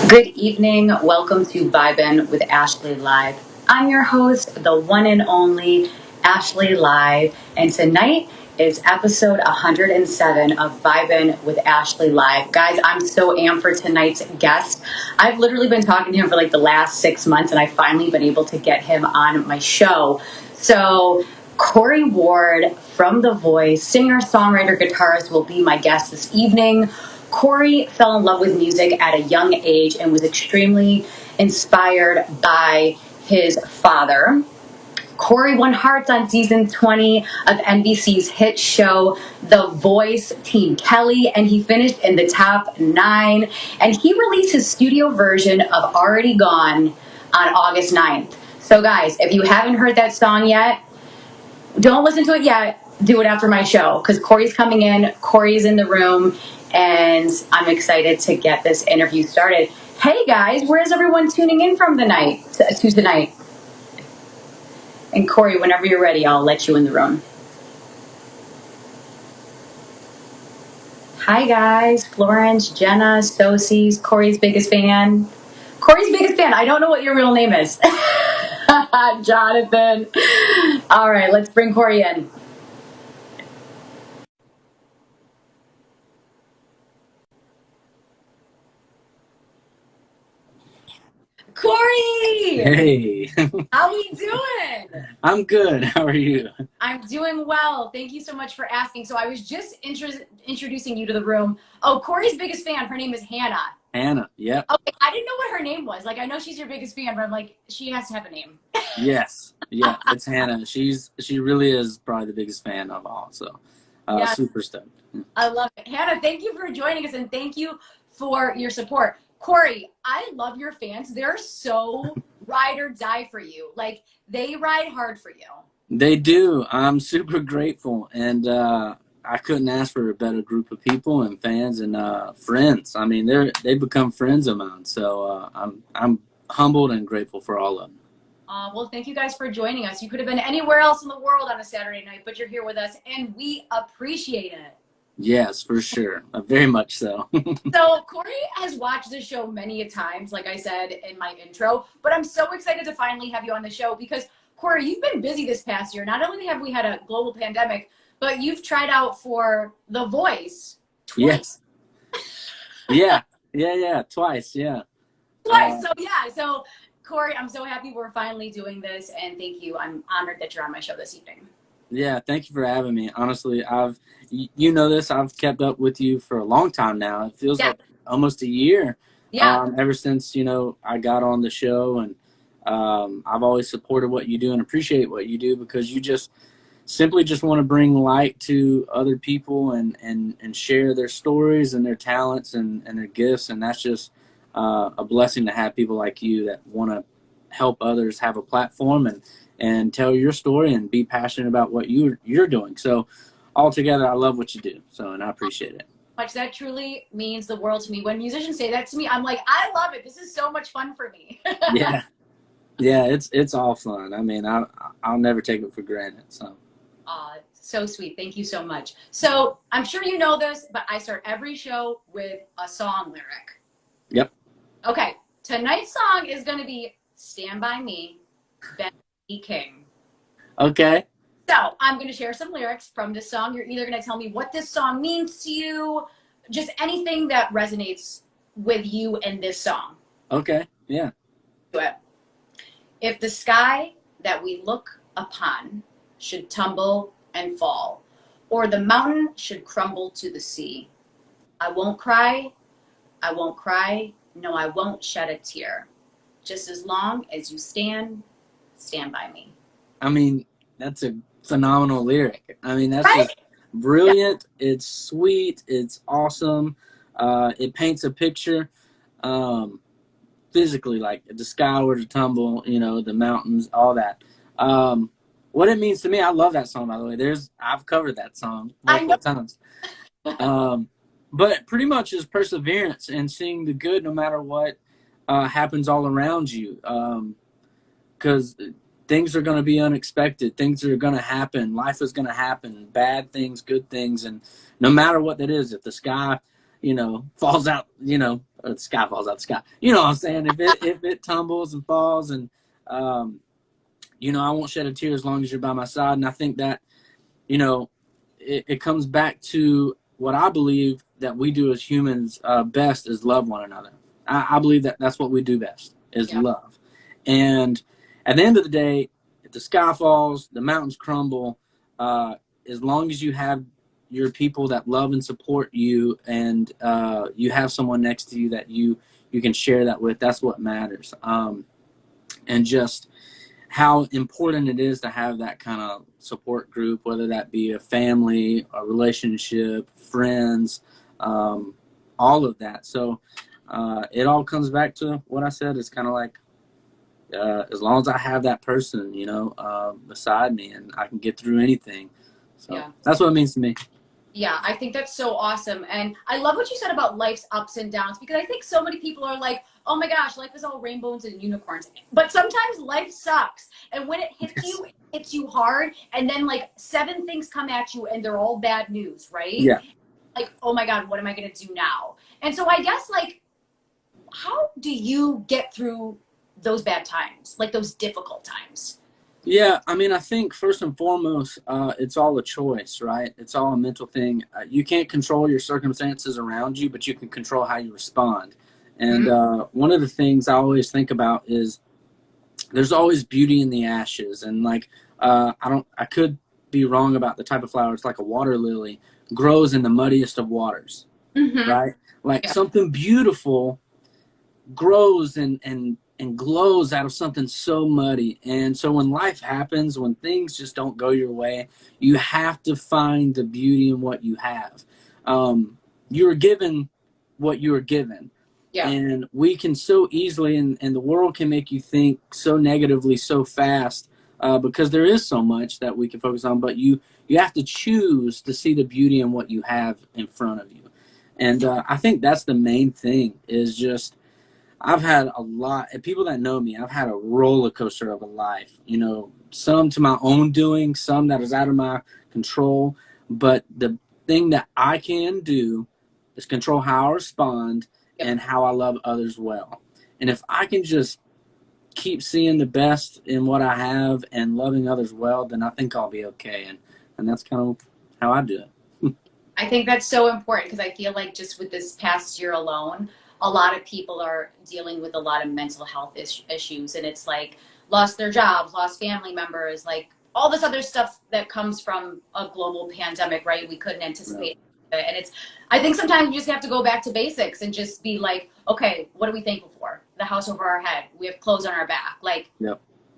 Good evening. Welcome to Vibin with Ashley Live. I'm your host, the one and only Ashley Live, and tonight is episode 107 of Vibin with Ashley Live. Guys, I'm so amped for tonight's guest. I've literally been talking to him for like the last 6 months, and I've finally been able to get him on my show. So, Corey Ward from The Voice, singer, songwriter, guitarist, will be my guest this evening. Corey fell in love with music at a young age and was extremely inspired by his father. Corey won Hearts on season 20 of NBC's hit show, The Voice, Team Kelly, and he finished in the top 9. And he released his studio version of Already Gone on August 9th. So guys, if you haven't heard that song yet, don't listen to it yet. Do it after my show because Corey's coming in. Corey's in the room, and I'm excited to get this interview started. Hey guys, where is everyone tuning in from tonight? And Corey, whenever you're ready, I'll let you in the room. Hi guys, Florence, Jenna, Socies, Corey's biggest fan. Corey's biggest fan. I don't know what your real name is. Jonathan. All right, let's bring Corey in. Corey! Hey. How are you doing? I'm good. How are you? I'm doing well. Thank you so much for asking. So I was just introducing you to the room. Oh, Corey's biggest fan. Her name is Hannah. Hannah. Yep. Okay, I didn't know what her name was. Like, I know she's your biggest fan, but I'm like, she has to have a name. Yes. Yeah, it's Hannah. She really is probably the biggest fan of all. So, Yes. super stoked. I love it. Hannah, thank you for joining us, and thank you for your support. Corey, I love your fans. They're so ride or die for you. Like, they ride hard for you. They do. I'm super grateful, and I couldn't ask for a better group of people and fans and friends. I mean, they become friends of mine. So I'm humbled and grateful for all of them. Well, thank you guys for joining us. You could have been anywhere else in the world on a Saturday night, but you're here with us, and we appreciate it. Yes, for sure. Very much so. So Corey has watched this show many a times, like I said in my intro, but I'm so excited to finally have you on the show because, Corey, you've been busy this past year. Not only have we had a global pandemic, but you've tried out for The Voice twice. Yes. Yeah. Twice, yeah. Twice. So Corey, I'm so happy we're finally doing this, and thank you. I'm honored that you're on my show this evening. Yeah, thank you for having me. Honestly, you know this, I've kept up with you for a long time now. It feels like almost a year. Yeah. Ever since, I got on the show, and I've always supported what you do and appreciate what you do because you just simply just want to bring light to other people and share their stories and their talents and their gifts. And that's just a blessing to have people like you that want to help others have a platform and tell your story and be passionate about what you're doing. So altogether, I love what you do. So, and I appreciate it. Much that truly means the world to me. When musicians say that to me, I'm like, I love it. This is so much fun for me. Yeah, it's all fun. I mean, I'll never take it for granted. So. So sweet. Thank you so much. So I'm sure you know this, but I start every show with a song lyric. Yep. Okay. Tonight's song is going to be Stand By Me, Ben King. Okay. So I'm going to share some lyrics from this song. You're either going to tell me what this song means to you, just anything that resonates with you in this song. Okay. Yeah. If the sky that we look upon should tumble and fall, or the mountain should crumble to the sea, I won't cry, no, I won't shed a tear, just as long as you stand by me. I mean, that's a phenomenal lyric. I mean, that's right? Just brilliant. Yeah. It's sweet. It's awesome. It paints a picture physically, like the sky were to tumble, the mountains, all that. What it means to me, I love that song, by the way. I've covered that song multiple times. But pretty much is perseverance and seeing the good no matter what happens all around you. Because things are going to be unexpected. Things are going to happen. Life is going to happen. Bad things, good things. And no matter what that is, if the sky, falls out, the sky falls out the sky. You know what I'm saying? If it tumbles and falls, and you know, I won't shed a tear as long as you're by my side. And I think that, you know, it comes back to what I believe that we do as humans best is love one another. I believe that that's what we do best is love. And at the end of the day, if the sky falls, the mountains crumble, as long as you have your people that love and support you, and you have someone next to you that you can share that with, that's what matters. And just how important it is to have that kind of support group, whether that be a family, a relationship, friends, all of that. So it all comes back to what I said. It's kind of like, as long as I have that person, you know, beside me, and I can get through anything. So that's what it means to me. Yeah, I think that's so awesome. And I love what you said about life's ups and downs, because I think so many people are like, oh my gosh, life is all rainbows and unicorns. But sometimes life sucks. And when it hits you, it hits you hard. And then like 7 things come at you and they're all bad news, right? Yeah. Like, oh my God, what am I going to do now? And so I guess, like, how do you get through those bad times, like those difficult times? Yeah, I mean, I think first and foremost, it's all a choice, right? It's all a mental thing. You can't control your circumstances around you, but you can control how you respond. And one of the things I always think about is there's always beauty in the ashes. And like, I could be wrong about the type of flower. It's like a water lily, grows in the muddiest of waters, right? Like something beautiful grows and glows out of something so muddy. And so when life happens, when things just don't go your way, you have to find the beauty in what you have. You were given what you were given. Yeah. And we can so easily, and the world can make you think so negatively so fast, because there is so much that we can focus on, but you have to choose to see the beauty in what you have in front of you. And I think that's the main thing, is just, I've had a lot, people that know me, I've had a roller coaster of a life, you know, some to my own doing, some that is out of my control. But the thing that I can do is control how I respond and how I love others well. And if I can just keep seeing the best in what I have and loving others well, then I think I'll be okay. And that's kind of how I do it. I think that's so important, because I feel like just with this past year alone, a lot of people are dealing with a lot of mental health issues, and it's like lost their jobs, lost family members, like all this other stuff that comes from a global pandemic, right? We couldn't anticipate it. And it's, I think sometimes you just have to go back to basics and just be like, okay, what are we thankful for? The house over our head. We have clothes on our back. Like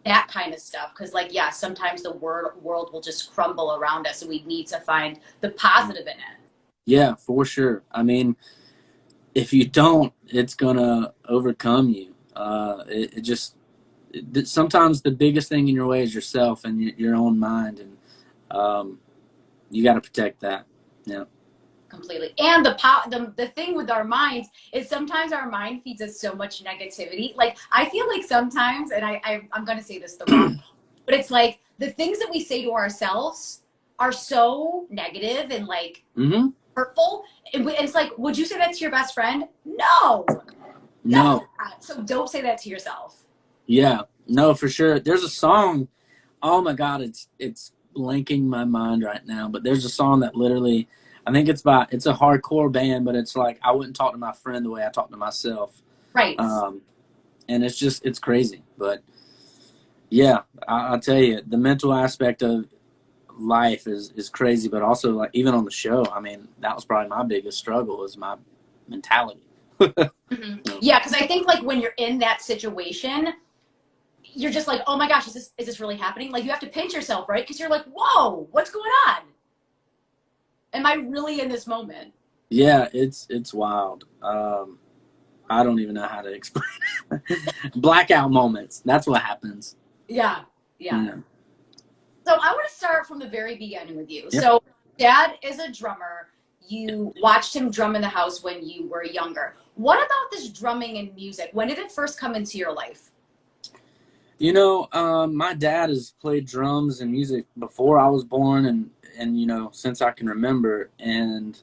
that kind of stuff. Because like, yeah, sometimes the world will just crumble around us, and we need to find the positive in it. Yeah, for sure. I mean, if you don't, it's gonna overcome you. Sometimes the biggest thing in your way is yourself and your own mind, and you got to protect that. Yeah, completely. And the thing with our minds is sometimes our mind feeds us so much negativity. Like I feel like sometimes, and I'm gonna say this the wrong, but it's like the things that we say to ourselves are so negative and like hurtful. And it's like, would you say that to your best friend? No. So don't say that to yourself. Yeah, no, for sure. There's a song, oh my God, it's blanking my mind right now, but there's a song that literally, I think it's a hardcore band, but it's like, I wouldn't talk to my friend the way I talk to myself. Right. And it's crazy. But yeah, I'll tell you, the mental aspect of life is crazy, but also like even on the show, I mean, that was probably my biggest struggle, is my mentality. Yeah, because I think like when you're in that situation, you're just like, oh my gosh, is this really happening? Like you have to pinch yourself, right? Because you're like, whoa, what's going on? Am I really in this moment? Yeah, it's wild. I don't even know how to explain it. Blackout moments. That's what happens. Yeah. So I want to start from the very beginning with you. Yep. So Dad is a drummer. You watched him drum in the house when you were younger. What about this drumming and music? When did it first come into your life? You know, my dad has played drums and music before I was born, and you know, since I can remember. And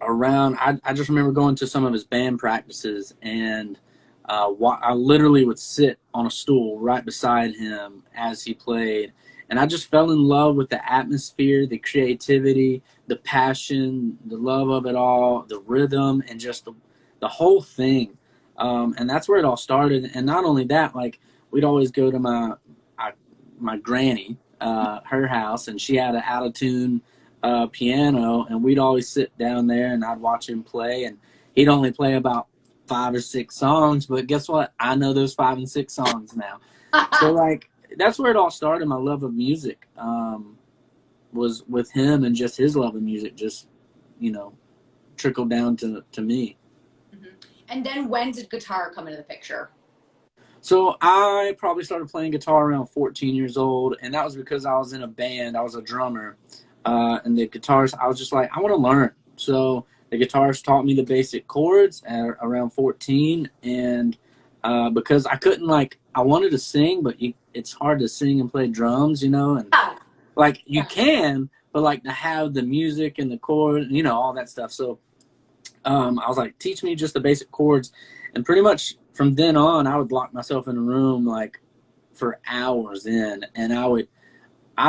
around, I just remember going to some of his band practices, and I literally would sit on a stool right beside him as he played, and I just fell in love with the atmosphere, the creativity, the passion, the love of it all, the rhythm, and just the whole thing. And that's where it all started. And not only that, like, we'd always go to my granny, her house, and she had an out of tune piano, and we'd always sit down there, and I'd watch him play, and he'd only play about 5 or 6 songs, but guess what? I know those 5 and 6 songs now. So like, that's where it all started. My love of music was with him, and just his love of music just, trickled down to me. Mm-hmm. And then when did guitar come into the picture? So I probably started playing guitar around 14 years old, and that was because I was in a band. I was a drummer, and the guitarist, I was just like, I want to learn. So the guitarist taught me the basic chords at around 14, and because I couldn't, like, I wanted to sing, but it's hard to sing and play drums, and like, you can, but like, to have the music and the chord, all that stuff. So I was like, teach me just the basic chords. And pretty much from then on, I would lock myself in a room like for hours in, and I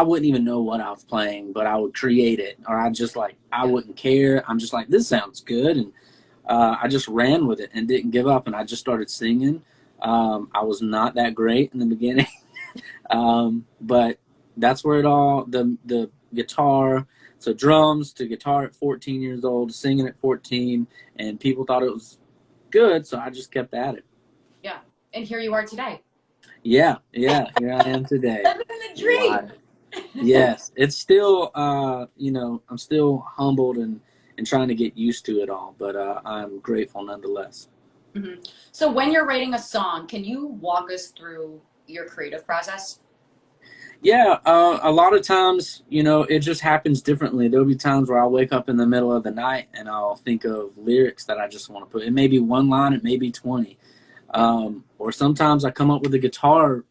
wouldn't even know what I was playing, but I would create it, or I wouldn't care. I'm just like, this sounds good. And I just ran with it and didn't give up. And I just started singing. I was not that great in the beginning, but that's where the guitar, so drums to guitar at 14 years old, singing at 14, and people thought it was good, so I just kept at it. Yeah, and here you are today. Yeah, here I am today. Living the dream. Wow. Yes, it's still, I'm still humbled and trying to get used to it all, but I'm grateful nonetheless. Mm-hmm. So when you're writing a song, can you walk us through your creative process? Yeah, a lot of times, it just happens differently. There'll be times where I'll wake up in the middle of the night and I'll think of lyrics that I just want to put. It may be one line, it may be 20. Or sometimes I come up with a guitar,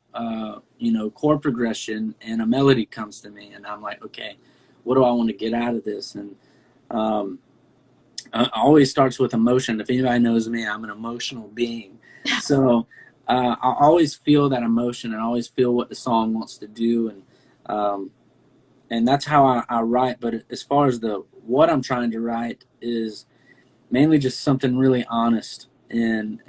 chord progression, and a melody comes to me, and I'm like, okay, what do I want to get out of this? And it always starts with emotion. If anybody knows me, I'm an emotional being. So I always feel that emotion, and I always feel what the song wants to do, and that's how I write. But as far as what I'm trying to write is mainly just something really honest and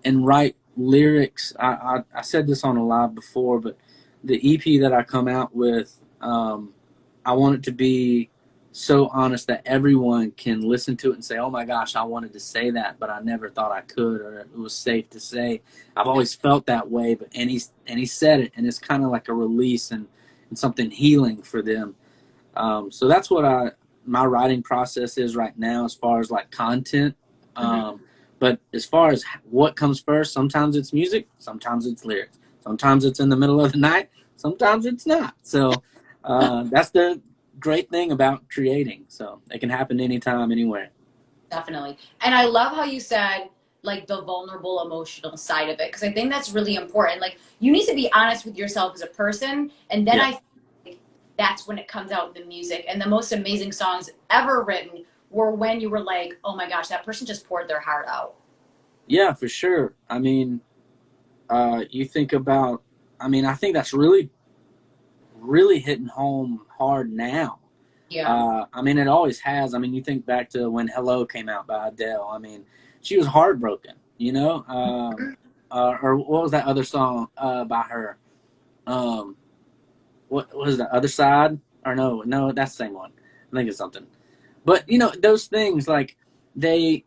write lyrics. I said this on a live before, but the EP that I come out with, I want it to be so honest that everyone can listen to it and say, oh my gosh, I wanted to say that, but I never thought I could, or it was safe to say. I've always felt that way, and he said it, and it's kind of like a release and something healing for them. So that's what my writing process is right now, as far as like content. But as far as what comes first, sometimes it's music, sometimes it's lyrics, sometimes it's in the middle of the night, sometimes it's not. So that's the great thing about creating. So it can happen anytime, anywhere. Definitely. And I love how you said, like, the vulnerable emotional side of it, because I think that's really important. Like, you need to be honest with yourself as a person, and then Yeah. I think that's when it comes out in the music. And the most amazing songs ever written were when you were like, oh my gosh, that person just poured their heart out. Yeah, for sure. I mean, you think about, I think that's really, really hitting home hard now. Yeah. It always has. You think back to when Hello came out by Adele. She was heartbroken, or what was that other song by her? What was the other side? Or no, that's the same one. I think it's something. But, those things, like, they,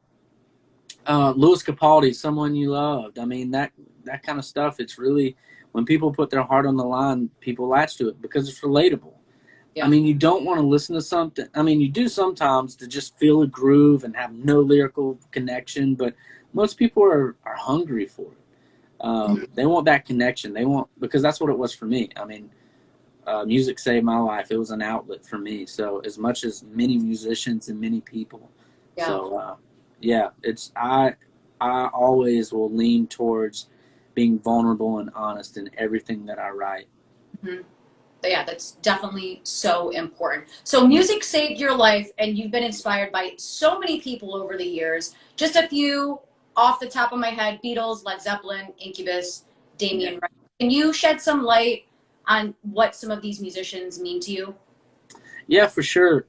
Louis Capaldi, Someone You Loved. That kind of stuff, it's really, when people put their heart on the line, people latch to it because it's relatable. Yeah. You don't want to listen to something. You do sometimes to just feel a groove and have no lyrical connection, but most people are hungry for it. They want that connection. Because that's what it was for me. Music saved my life. It was an outlet for me. So as much as many musicians and many people. Yeah. So, I always will lean towards being vulnerable and honest in everything that I write. Mm-hmm. Yeah, that's definitely so important. So music saved your life, and you've been inspired by so many people over the years. Just a few off the top of my head: Beatles, Led Zeppelin, Incubus, Yeah. Damien Rice. Can you shed some light on what some of these musicians mean to you? Yeah, for sure.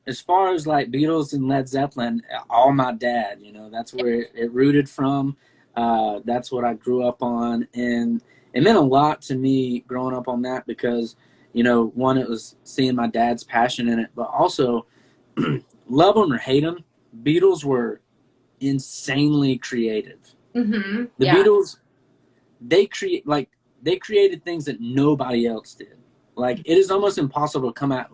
As far as like Beatles and Led Zeppelin, all my dad, that's where it rooted from. That's what I grew up on. And it meant a lot to me growing up on that because, one, it was seeing my dad's passion in it, but also love them or hate them, Beatles were insanely creative. Mm-hmm. The Yeah. Beatles, they created things that nobody else did. Like it is almost impossible to come out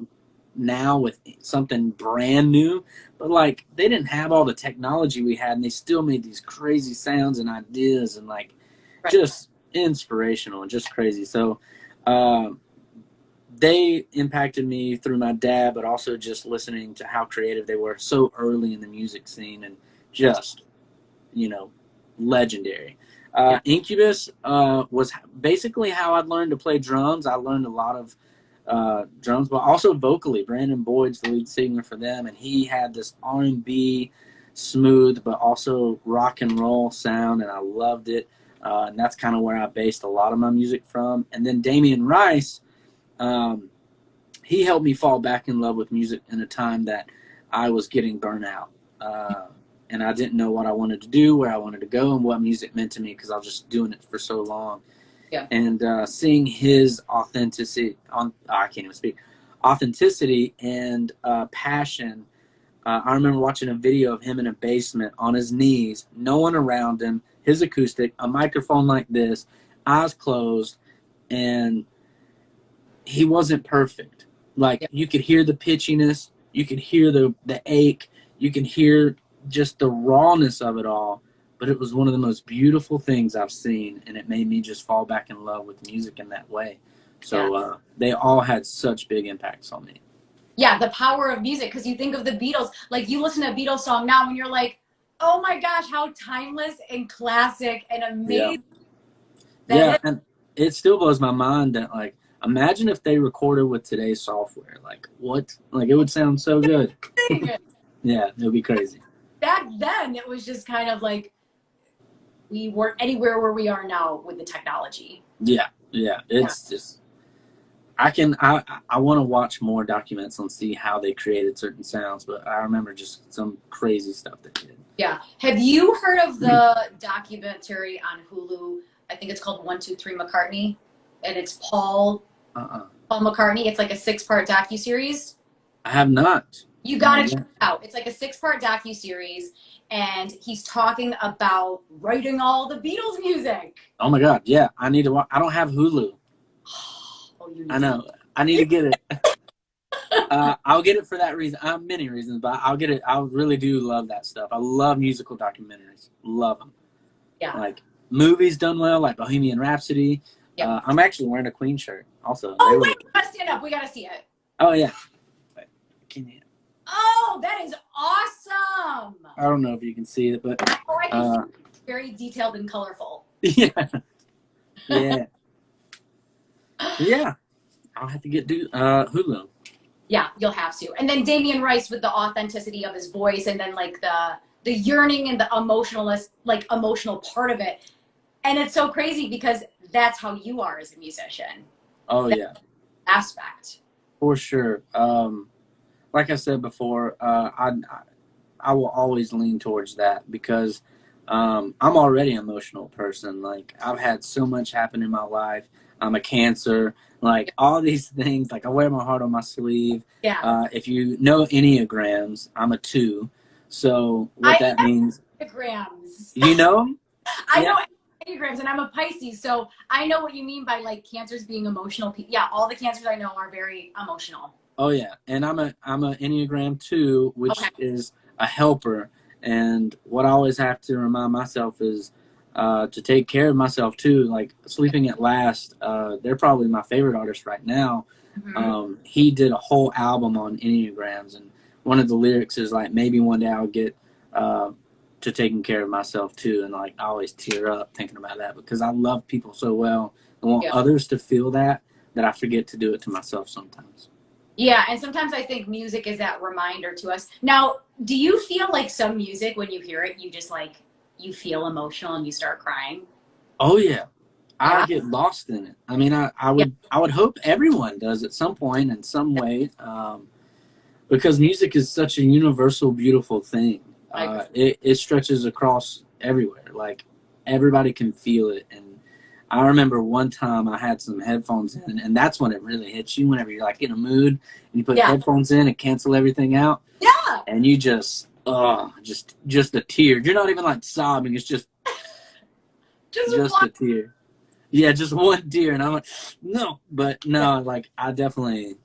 now with something brand new, but like they didn't have all the technology we had, and they still made these crazy sounds and ideas and like Right. just inspirational and just crazy. So uh, they impacted me through my dad, but also just listening to how creative they were so early in the music scene and just you know legendary. Yeah. Incubus was basically how I learned to play drums. I learned a lot of drums, but also vocally. Brandon Boyd's the lead singer for them, and he had this R&B, smooth, but also rock and roll sound, and I loved it. And that's kind of where I based a lot of my music from. And then Damien Rice, um, he helped me fall back in love with music in a time that I was getting burnt out. And I didn't know what I wanted to do, where I wanted to go, and what music meant to me because I was just doing it for so long. Yeah. And seeing his authenticity and passion. I remember watching a video of him in a basement on his knees, no one around him, his acoustic, a microphone like this, eyes closed, and he wasn't perfect. Like Yeah. you could hear the pitchiness, you could hear the ache, you can hear just the rawness of it all. But it was one of the most beautiful things I've seen, and it made me just fall back in love with music in that way. Yeah. So they all had such big impacts on me. Yeah, the power of music, because you think of the Beatles, like you listen to a Beatles song now and you're like, oh my gosh, how timeless and classic and Yeah, amazing that yeah, is. and it still blows my mind that like imagine if they recorded with today's software. Like what? Like it would sound so good. Yeah, it would be crazy. Back then, it was just kind of like we weren't anywhere where we are now with the technology. Yeah, yeah, Yeah. it's just I want to watch more documents and see how they created certain sounds, but I remember just some crazy stuff they did. Yeah. Have you heard of the documentary on Hulu? I think it's called 1, 2, 3 McCartney, and it's Paul McCartney. It's like a 6-part docuseries. I have not. You Not gotta check yet. it out. It's like a 6-part docuseries, and he's talking about writing all the Beatles music. Oh my god, yeah, I need to watch. I don't have Hulu. Oh, you need I to. know. I need to get it. I'll get it for that reason. Many reasons, but I'll get it. I really do love that stuff. I love musical documentaries. Love them. Yeah. Like movies done well, like Bohemian Rhapsody. Yep. I'm actually wearing a Queen shirt. Also, Oh wait, we gotta stand up. We gotta see it. Oh yeah. Wait, can you? Oh, that is awesome. I don't know if you can see it, but Oh, I can see it. It's very detailed and colorful. yeah, yeah, yeah. I'll have to get Hulu. Yeah, you'll have to. And then Damien Rice with the authenticity of his voice, and then like the yearning and the emotional part of it. And it's so crazy because that's how you are as a musician. Oh That yeah, aspect. for sure. Like I said before, I will always lean towards that because I'm already an emotional person. Like I've had so much happen in my life. I'm a Cancer. Like all these things. Like I wear my heart on my sleeve. Yeah. If you know Enneagrams, I'm a 2. So what that means? Enneagrams. You know them? I Yeah. know Enneagrams, and I'm a Pisces, so I know what you mean by like cancers being emotional. Yeah, all the cancers I know are very emotional. Oh yeah, and I'm a Enneagram 2, which Okay. is a helper. And what I always have to remind myself is to take care of myself too. Like Sleeping at Last, they're probably my favorite artist right now. Mm-hmm. He did a whole album on Enneagrams, and one of the lyrics is like, maybe one day I'll get to taking care of myself too. And like I always tear up thinking about that because I love people so well and want Yeah. others to feel that that I forget to do it to myself sometimes. Yeah, and sometimes I think music is that reminder to us. Now, do you feel like some music, when you hear it, you just like, you feel emotional and you start crying? Oh yeah, I Yeah. get lost in it. I mean, Yeah. I would hope everyone does at some point in some way, because music is such a universal, beautiful thing. Like, It stretches across everywhere. Like everybody can feel it. And I remember one time I had some headphones in, and that's when it really hits you. Whenever you're like in a mood and you put yeah. headphones in and cancel everything out, Yeah. and you just a tear. You're not even like sobbing. It's Just just one. a tear. Yeah, just one tear, and I'm like, no, but no, like I definitely,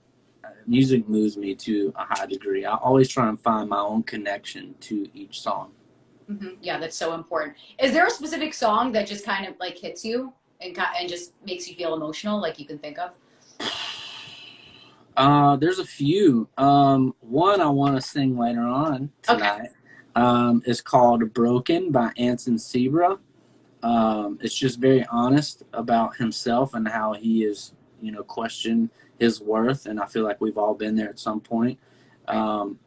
music moves me to a high degree. I always try and find my own connection to each song. Yeah, that's so important. Is there a specific song that just kind of like hits you and just makes you feel emotional, like you can think of? There's a few. One I want to sing later on Okay. tonight. Is called "Broken" by Anson Sebra. It's just very honest about himself and how he is, questioned his worth, and I feel like we've all been there at some point.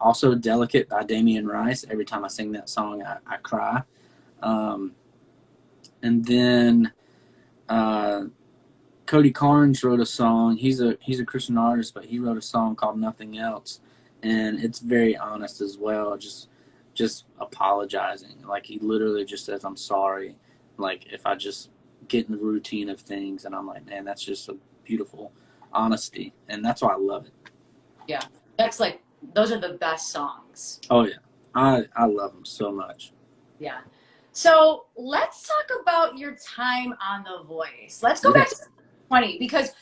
Also, "Delicate" by Damien Rice. Every time I sing that song, I cry. And then Cody Carnes wrote a song. He's a Christian artist, but he wrote a song called "Nothing Else," and it's very honest as well. Just apologizing. Like he literally just says, "I'm sorry." Like if I just get in the routine of things, and I'm like, man, that's just a beautiful honesty, and that's why I love it. Yeah, that's like, those are the best songs. Oh yeah, I love them so much. Yeah. So let's talk about your time on The Voice. Let's go back to Yes. 20, because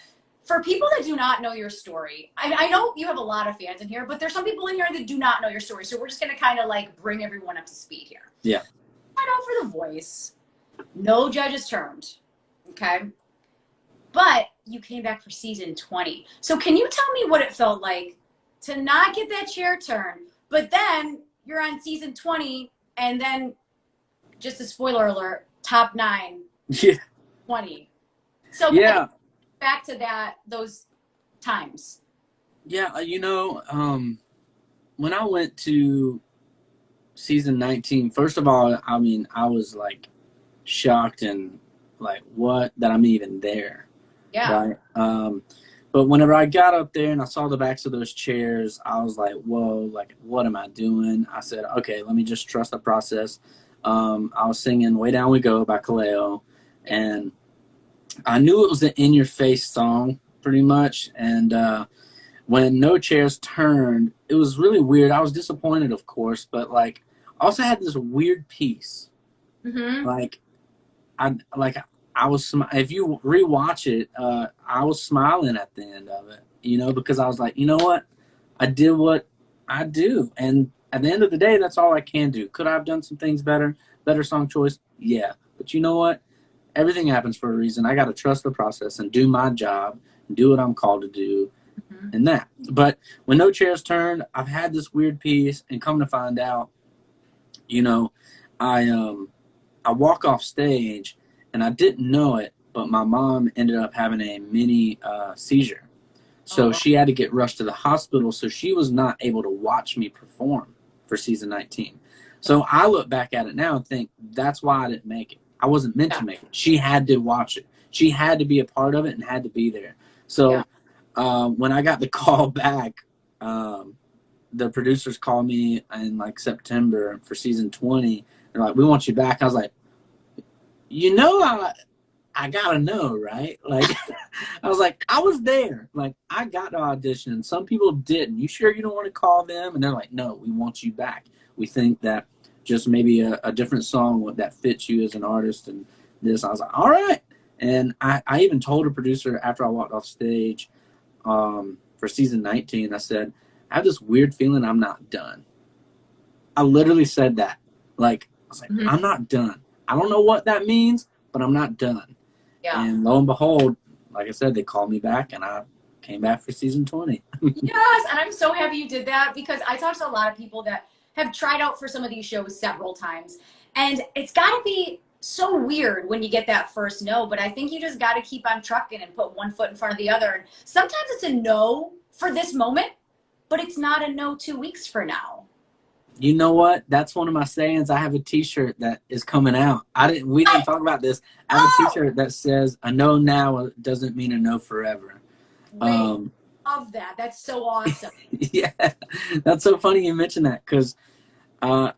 for people that do not know your story, I know you have a lot of fans in here, but there's some people in here that do not know your story. So we're just going to kind of like bring everyone up to speed here. Yeah. I know for The Voice, no judges turned. Okay. But you came back for season 20. So can you tell me what it felt like to not get that chair turn, but then you're on season 20, and then, just a spoiler alert, top 9, Yeah. 20. So Yeah. back to those times. Yeah. When I went to season 19, first of all, I mean, I was like shocked and like, what, that I'm even there. Yeah. Right. But whenever I got up there and I saw the backs of those chairs, I was like, whoa, like, what am I doing? I said, okay, let me just trust the process. I was singing Way Down We Go by Kaleo, and I knew it was an in-your-face song, pretty much. And when no chairs turned, it was really weird. I was disappointed, of course, but like, I also had this weird peace. Mm-hmm. Like, I was, if you rewatch it, I was smiling at the end of it, because I was like, you know what? I did what I do. And at the end of the day, that's all I can do. Could I have done some things better? Better song choice? Yeah. But you know what? Everything happens for a reason. I got to trust the process and do my job, and do what I'm called to do, and that. But when no chairs turned, I've had this weird piece, and come to find out, I I walk off stage, and I didn't know it, but my mom ended up having a mini seizure. So she had to get rushed to the hospital, so she was not able to watch me perform for season 19. So I look back at it now and think, that's why I didn't make it. I wasn't meant to make it. She had to watch it. She had to be a part of it and had to be there. So when I got the call back, the producers called me in like September for season 20. They're like, we want you back. I was like, I gotta know, right? Like, I was like, I was there. Like, I got to audition. Some people didn't. You sure you don't want to call them? And they're like, no, we want you back. We think that just maybe a different song that fits you as an artist. And this, I was like, all right. And I even told a producer after I walked off stage for season 19, I said, I have this weird feeling I'm not done. I literally said that. Like, I was like, I'm not done. I don't know what that means, but I'm not done. Yeah. And lo and behold, like I said, they called me back, and I came back for season 20. Yes, and I'm so happy you did that, because I talked to a lot of people that have tried out for some of these shows several times, and it's got to be so weird when you get that first no, but I think you just got to keep on trucking and put one foot in front of the other. And sometimes it's a no for this moment, but it's not a no 2 weeks from now. You know what? That's one of my sayings. I have a T-shirt that is coming out. We didn't talk about this. I have a T-shirt that says, "A no now doesn't mean a no forever." Wait, love that. That's so awesome. Yeah, that's so funny you mentioned that because,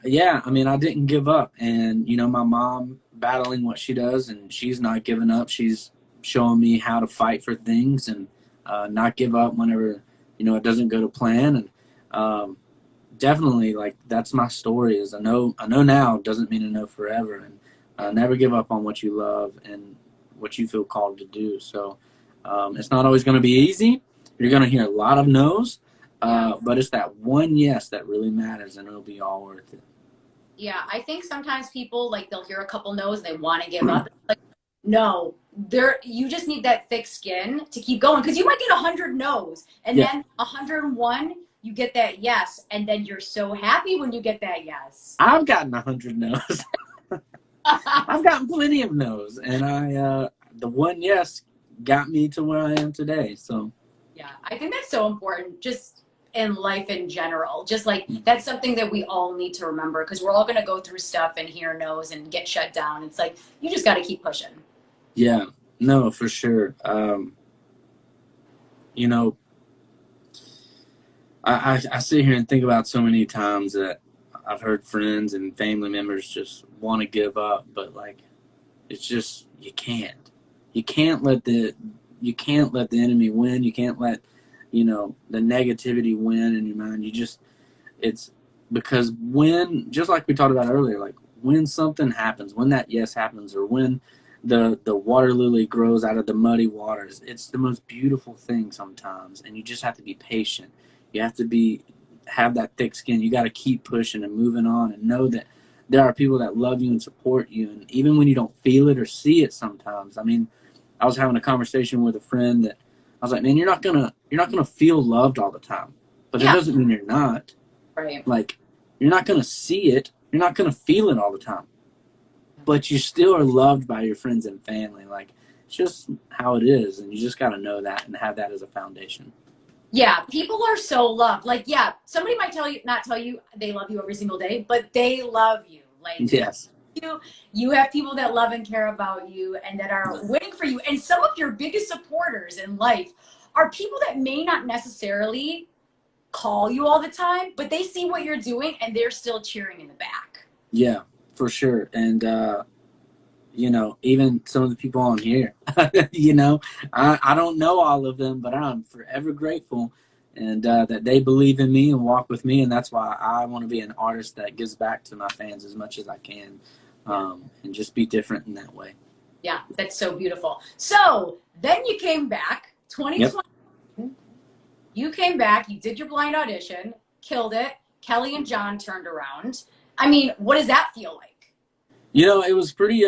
yeah, I mean, I didn't give up, and my mom battling what she does, and she's not giving up. She's showing me how to fight for things and not give up whenever it doesn't go to plan, and definitely, like, that's my story. Is I know now doesn't mean a no forever, and never give up on what you love and what you feel called to do. So it's not always going to be easy. You're going to hear a lot of no's, but it's that one yes that really matters, and it'll be all worth it. Yeah, I think sometimes people, like, they'll hear a couple no's, they want to give up. Like, no, you just need that thick skin to keep going, because you might get 100 no's, and then 101, you get that yes, and then you're so happy when you get that yes. I've gotten 100 no's. I've gotten plenty of no's, and the one yes got me to where I am today. So yeah, I think that's so important, just in life in general. Just like, that's something that we all need to remember, because we're all going to go through stuff and hear no's and get shut down. It's like, you just got to keep pushing. Yeah, no, for sure. I sit here and think about so many times that I've heard friends and family members just want to give up, but, like, it's just, you can't. You can't let the enemy win. You can't let the negativity win in your mind. It's because just like we talked about earlier, like, when something happens, when that yes happens, or when the water lily grows out of the muddy waters, it's the most beautiful thing sometimes, and you just have to be patient. You have to have that thick skin. You got to keep pushing and moving on, and know that there are people that love you and support you, and even when you don't feel it or see it sometimes. I mean, I was having a conversation with a friend that I was like, man, you're not gonna feel loved all the time, but that doesn't mean you're not. Right. Like, you're not gonna see it, you're not gonna feel it all the time, but you still are loved by your friends and family. Like, it's just how it is, and you just got to know that and have that as a foundation. Yeah, people are so loved. Like, yeah, somebody might not tell you they love you every single day, but they love you. Like, Yes. You have people that love and care about you and that are waiting for you. And some of your biggest supporters in life are people that may not necessarily call you all the time, but they see what you're doing and they're still cheering in the back. Yeah, for sure. And even some of the people on here, I don't know all of them, but I'm forever grateful, and that they believe in me and walk with me. And that's why I want to be an artist that gives back to my fans as much as I can, and just be different in that way. Yeah, that's so beautiful. So then you came back, 2020. Yep. You came back, you did your blind audition, killed it. Kelly and John turned around. I mean, what does that feel like? It was pretty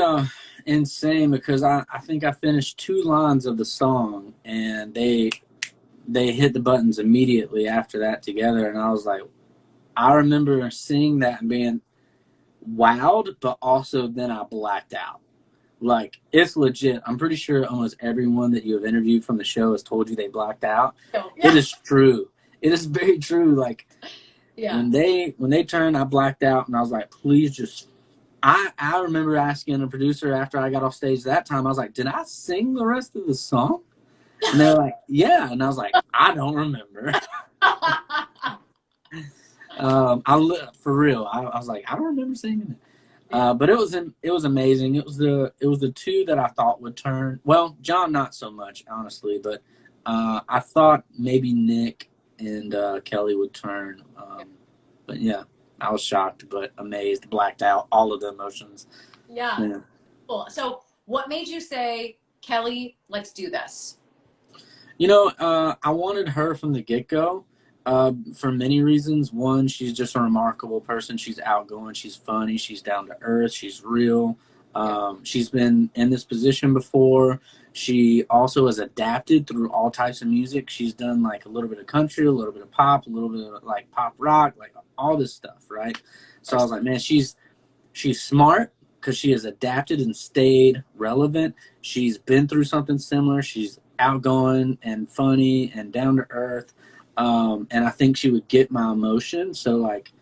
insane, because I think I finished 2 lines of the song, and they hit the buttons immediately after that together, and I was like, I remember seeing that and being wowed, but also then I blacked out. Like, it's legit. I'm pretty sure almost everyone that you have interviewed from the show has told you they blacked out. Yeah. It is true. It is very true. Like, when they turned, I blacked out, and I was like, please just. I remember asking a producer after I got off stage that time, I was like, did I sing the rest of the song? And they were like, yeah. And I was like, I don't remember. For real. I was like, I don't remember singing it. But it was amazing. It was the 2 that I thought would turn. Well, John, not so much, honestly, but I thought maybe Nick and Kelly would turn. But yeah, I was shocked, but amazed, blacked out, all of the emotions. Yeah. Cool. So what made you say, Kelly, let's do this? I wanted her from the get-go. For many reasons. One, she's just a remarkable person. She's outgoing. She's funny. She's down to earth. She's real. She's been in this position before. She also has adapted through all types of music. She's done, like, a little bit of country, a little bit of pop, a little bit of, like, pop rock, like all this stuff, right? So I was like, man, she's smart, because she has adapted and stayed relevant. She's been through something similar. She's outgoing and funny and down to earth. And I think she would get my emotion. So, like,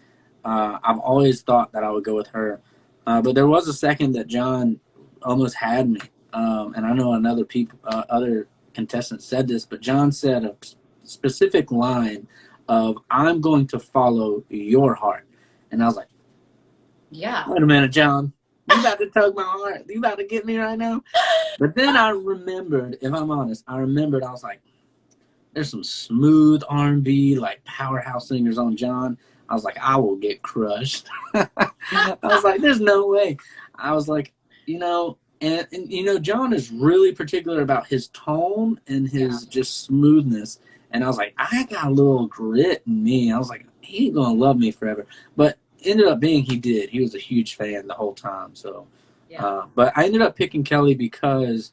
I've always thought that I would go with her. But there was a second that John almost had me. And I know other contestants said this, but John said a specific line of, "I'm going to follow your heart." And I was like, yeah. wait a minute, John. You about to tug my heart. You about to get me right now? But then I remembered, if I'm honest, I was like, there's some smooth R&B, like powerhouse singers on John. I was like, I will get crushed. I was like, there's no way. I was like, and John is really particular about his tone and his just smoothness. And I was like, I got a little grit in me. I was like, he ain't going to love me forever. But ended up being he did. He was a huge fan the whole time. So, but I ended up picking Kelly because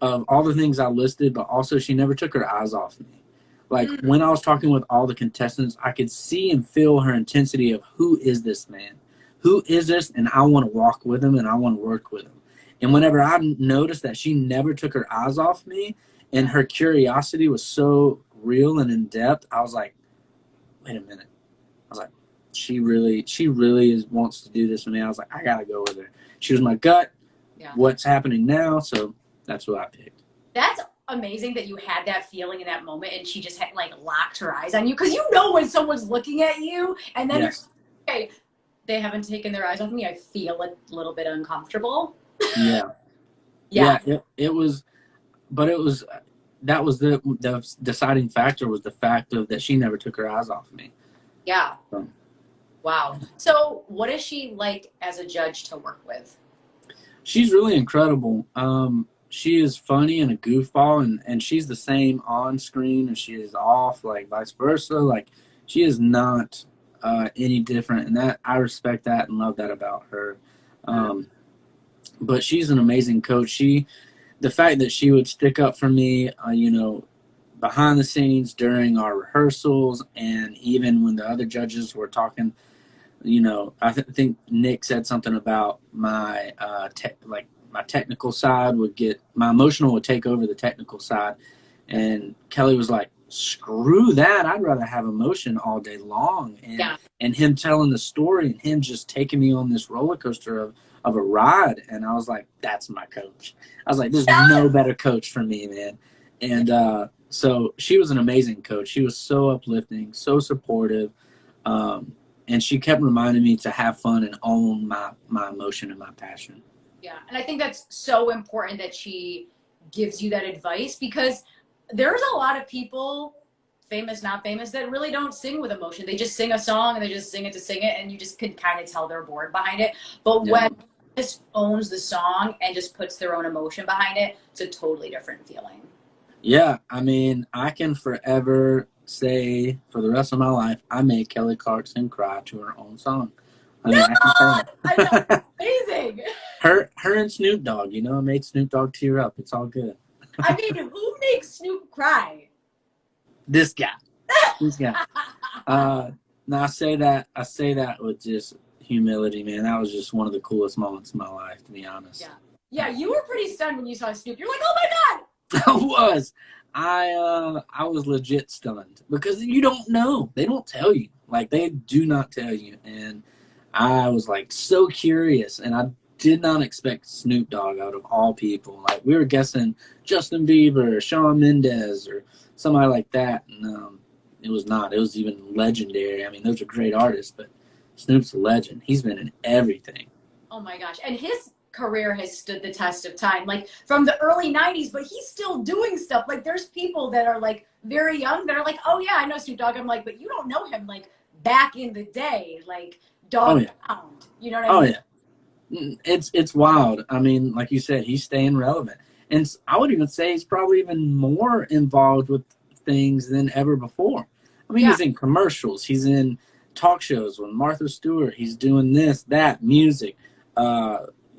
of all the things I listed, but also she never took her eyes off me. Like when I was talking with all the contestants, I could see and feel her intensity of, who is this man? Who is this? And I want to walk with him and I want to work with him. And whenever I noticed that she never took her eyes off me and her curiosity was so real and in depth, I was like, wait a minute. I was like, she really wants to do this with me. I was like, I got to go with her. She was my gut. Yeah. What's happening now? So that's what I picked. That's amazing that you had that feeling in that moment and she just had locked her eyes on you, because when someone's looking at you and then yes. You're, okay, they haven't taken their eyes off me, I feel a little bit uncomfortable. Yeah. It was, but it was, that was the deciding factor, was the fact of that she never took her eyes off me. Yeah. So. Wow. So what is she like as a judge to work with? She's really incredible. She is funny and a goofball, and she's the same on screen as she is off, like vice versa. Like, she is not any different, and that I respect that and love that about her. But she's an amazing coach. The fact that she would stick up for me, behind the scenes during our rehearsals, and even when the other judges were talking, I think Nick said something about my my technical side my emotional would take over the technical side. And Kelly was like, screw that. I'd rather have emotion all day long. And him telling the story and him just taking me on this roller coaster of a ride. And I was like, that's my coach. I was like, there's no better coach for me, man. And so she was an amazing coach. She was so uplifting, so supportive. And she kept reminding me to have fun and own my emotion and my passion. Yeah, and I think that's so important that she gives you that advice, because there's a lot of people, famous, not famous, that really don't sing with emotion. They just sing a song and they just sing it to sing it, and you just can kind of tell they're bored behind it. But when just owns the song and just puts their own emotion behind it, it's a totally different feeling. Yeah, I mean, I can forever say for the rest of my life, I made Kelly Clarkson cry to her own song. I mean, I know, amazing. Her and Snoop Dogg, I made Snoop Dogg tear up. It's all good. I mean, who makes Snoop cry? This guy. No, I say that with just humility, man. That was just one of the coolest moments of my life, to be honest. Yeah, you were pretty stunned when you saw Snoop. You're like, oh my God. I was. I was legit stunned, because you don't know. They don't tell you. Like, they do not tell you. And I was like so curious, and I did not expect Snoop Dogg out of all people. Like, we were guessing Justin Bieber or Shawn Mendes or somebody like that, and it was not. It was even Legendary. I mean, those are great artists, but Snoop's a legend. He's been in everything. Oh my gosh. And his career has stood the test of time, like from the early 90s, but he's still doing stuff. Like, there's people that are like very young that are like, oh yeah, I know Snoop Dogg. I'm like, but you don't know him like back in the day, like Dog Pound. You know what I mean? Oh yeah. It's wild. I mean, like you said, he's staying relevant. And I would even say he's probably even more involved with things than ever before. I mean, he's in commercials. He's in talk shows with Martha Stewart. He's doing this, that, music,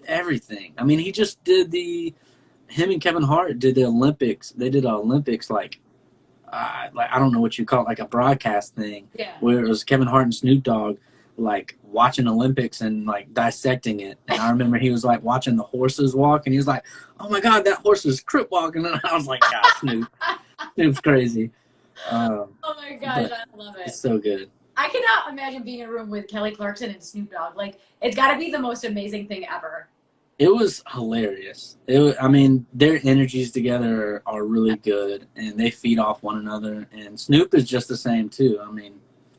everything. I mean, he just did him and Kevin Hart did the Olympics. They did an Olympics like I don't know what you call it, like a broadcast thing, where it was Kevin Hart and Snoop Dogg like watching Olympics and like dissecting it. And I remember he was like watching the horses walk, and he was like, "Oh my God, that horse is crip walking!" And I was like, "God, Snoop's crazy." Oh my gosh, But I love it's it. so good. I cannot imagine being in a room with Kelly Clarkson and Snoop Dogg. Like, it's got to be the most amazing thing ever. It was hilarious. I mean, their energies together are really good, and they feed off one another. And Snoop is just the same too.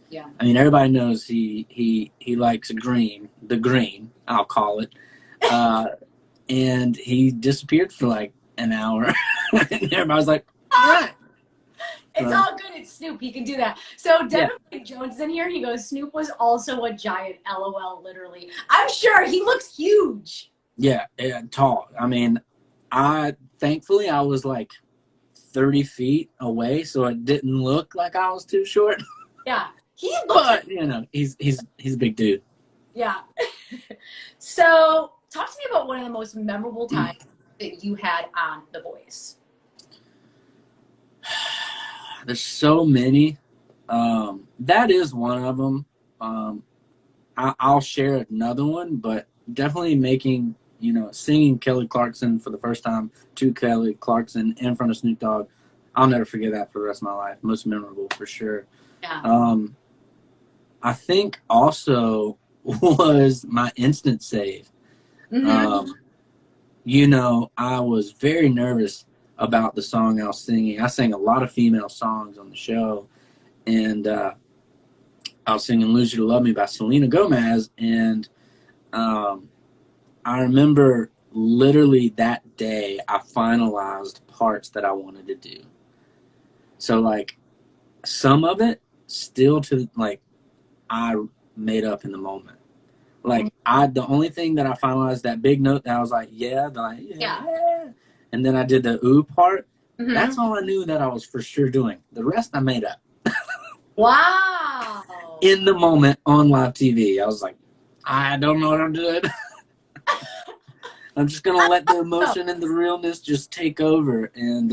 Yeah. I mean, everybody knows he likes the green, I'll call it. And he disappeared for like an hour, and everybody's like, "All right." It's all good. It's Snoop. He can do that. So Yeah, Devin Jones is in here. He goes, Snoop was also a giant. LOL. Literally. I'm sure he looks huge. yeah, tall. I mean, thankfully I was like 30 feet away, so it didn't look like I was too short. Yeah. He looks. But he's a big dude. Yeah. So talk to me about one of the most memorable times that you had on The Voice. There's so many. That is one of them. I'll share another one, but definitely singing Kelly Clarkson for the first time to Kelly Clarkson in front of Snoop Dogg. I'll never forget that for the rest of my life. Most memorable for sure. Yeah. I think also was my instant save. Mm-hmm. I was very nervous about the song I was singing. I sang a lot of female songs on the show, and I was singing "Lose You to Love Me" by Selena Gomez, and I remember literally that day I finalized parts that I wanted to do. So like some of it still to like I made up in the moment. Like the only thing that I finalized, that big note that I was like, yeah, Yeah. and then I did the ooh part. Mm-hmm. That's all I knew that I was for sure doing. The rest I made up. Wow. In the moment on live TV, I was like, I don't know what I'm doing. I'm just gonna let the emotion and the realness just take over, and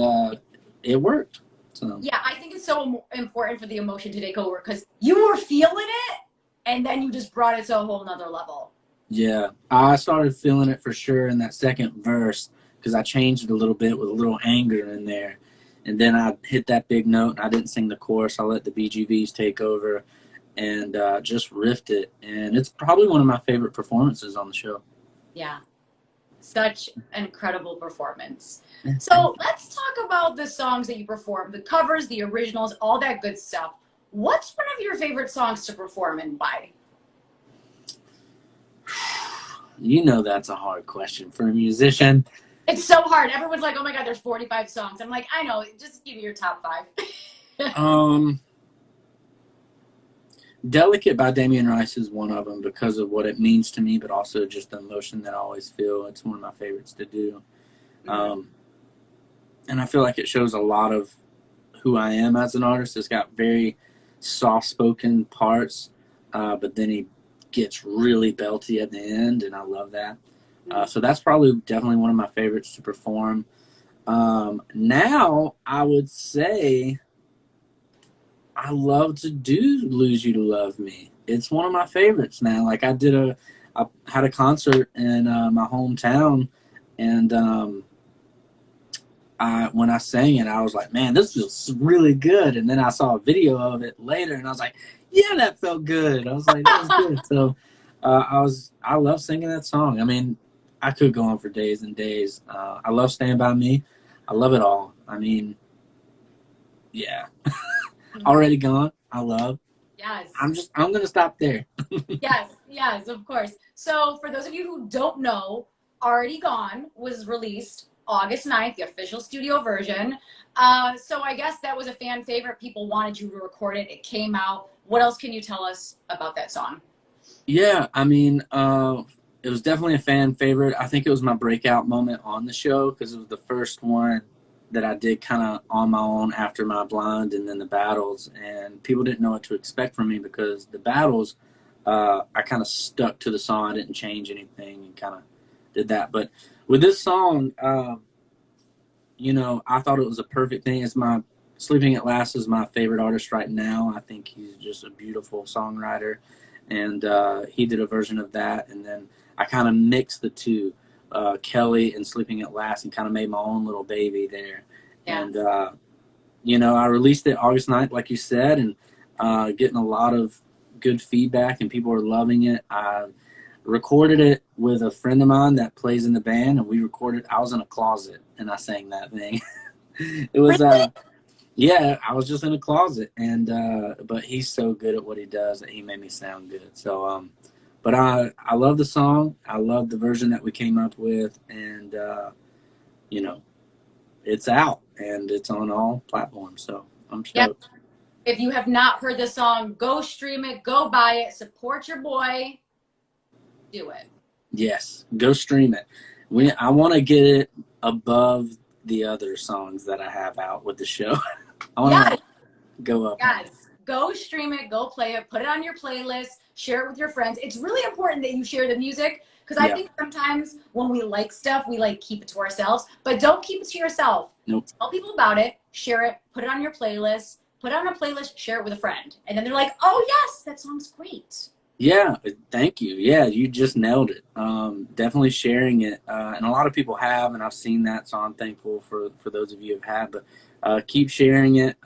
it worked. So Yeah, I think it's so important for the emotion to take over because you were feeling it, and then you just brought it to a whole nother level. yeah, I started feeling it for sure in that second verse because I changed it a little bit with a little anger in there, and then I hit that big note. And I didn't sing the chorus. I let the BGVs take over, and just riffed it. And it's probably one of my favorite performances on the show. Yeah. Such an incredible performance. So let's talk about the songs that you performed, the covers, the originals, all that good stuff. What's one of your favorite songs to perform and why? That's a hard question for a musician. It's so hard. Everyone's like, oh my God, there's 45 songs. I'm like, I know, just give me your top 5. Delicate by Damien Rice is one of them because of what it means to me, but also just the emotion that I always feel. It's one of my favorites to do. And I feel like it shows a lot of who I am as an artist. It's got very soft-spoken parts, but then he gets really belty at the end, and I love that. So that's probably definitely one of my favorites to perform. Now, I would say I love to do "Lose You to Love Me." It's one of my favorites now. Like I had a concert in my hometown, and when I sang it, I was like, "Man, this feels really good." And then I saw a video of it later, and I was like, "Yeah, that felt good." I was like, "That was good." So I love singing that song. I mean, I could go on for days and days. I love "Stand by Me." I love it all. I mean, yeah. Already Gone, I love. Yes. I'm gonna stop there. Yes, of course. So for those of you who don't know, Already Gone was released August 9th, the official studio version. So I guess that was a fan favorite. People wanted you to record it. It came out. What else can you tell us about that song? Yeah, I mean, it was definitely a fan favorite. I think it was my breakout moment on the show because it was the first one that I did kind of on my own after my blind and then the battles, and people didn't know what to expect from me because the battles, I kind of stuck to the song. I didn't change anything and kind of did that. But with this song, I thought it was a perfect thing. Sleeping at Last is my favorite artist right now. I think he's just a beautiful songwriter. and he did a version of that, and then I kind of mixed the two, Kelly and Sleeping at Last, and kind of made my own little baby there. Yeah. And I released it August 9th, like you said, and getting a lot of good feedback, and people are loving it. I recorded it with a friend of mine that plays in the band, and I was in a closet and I sang that thing. It was yeah, I was just in a closet, and but he's so good at what he does that he made me sound good. So but I love the song. I love the version that we came up with, and it's out and it's on all platforms, so I'm stoked. If you have not heard the song, go stream it, go buy it, support your boy. Do it. Yes, go stream it. I want to get it above the other songs that I have out with the show. I want to go up. Yes, go stream it, go play it, put it on your playlist, share it with your friends. It's really important that you share the music, because I think sometimes when we like stuff, we like keep it to ourselves, but don't keep it to yourself. Nope. Tell people about it, share it, put it on your playlist, share it with a friend. And then they're like, oh yes, that song's great. Yeah, thank you. Yeah, you just nailed it. Definitely sharing it. And a lot of people have, and I've seen that, so I'm thankful for those of you who have. But keep sharing it,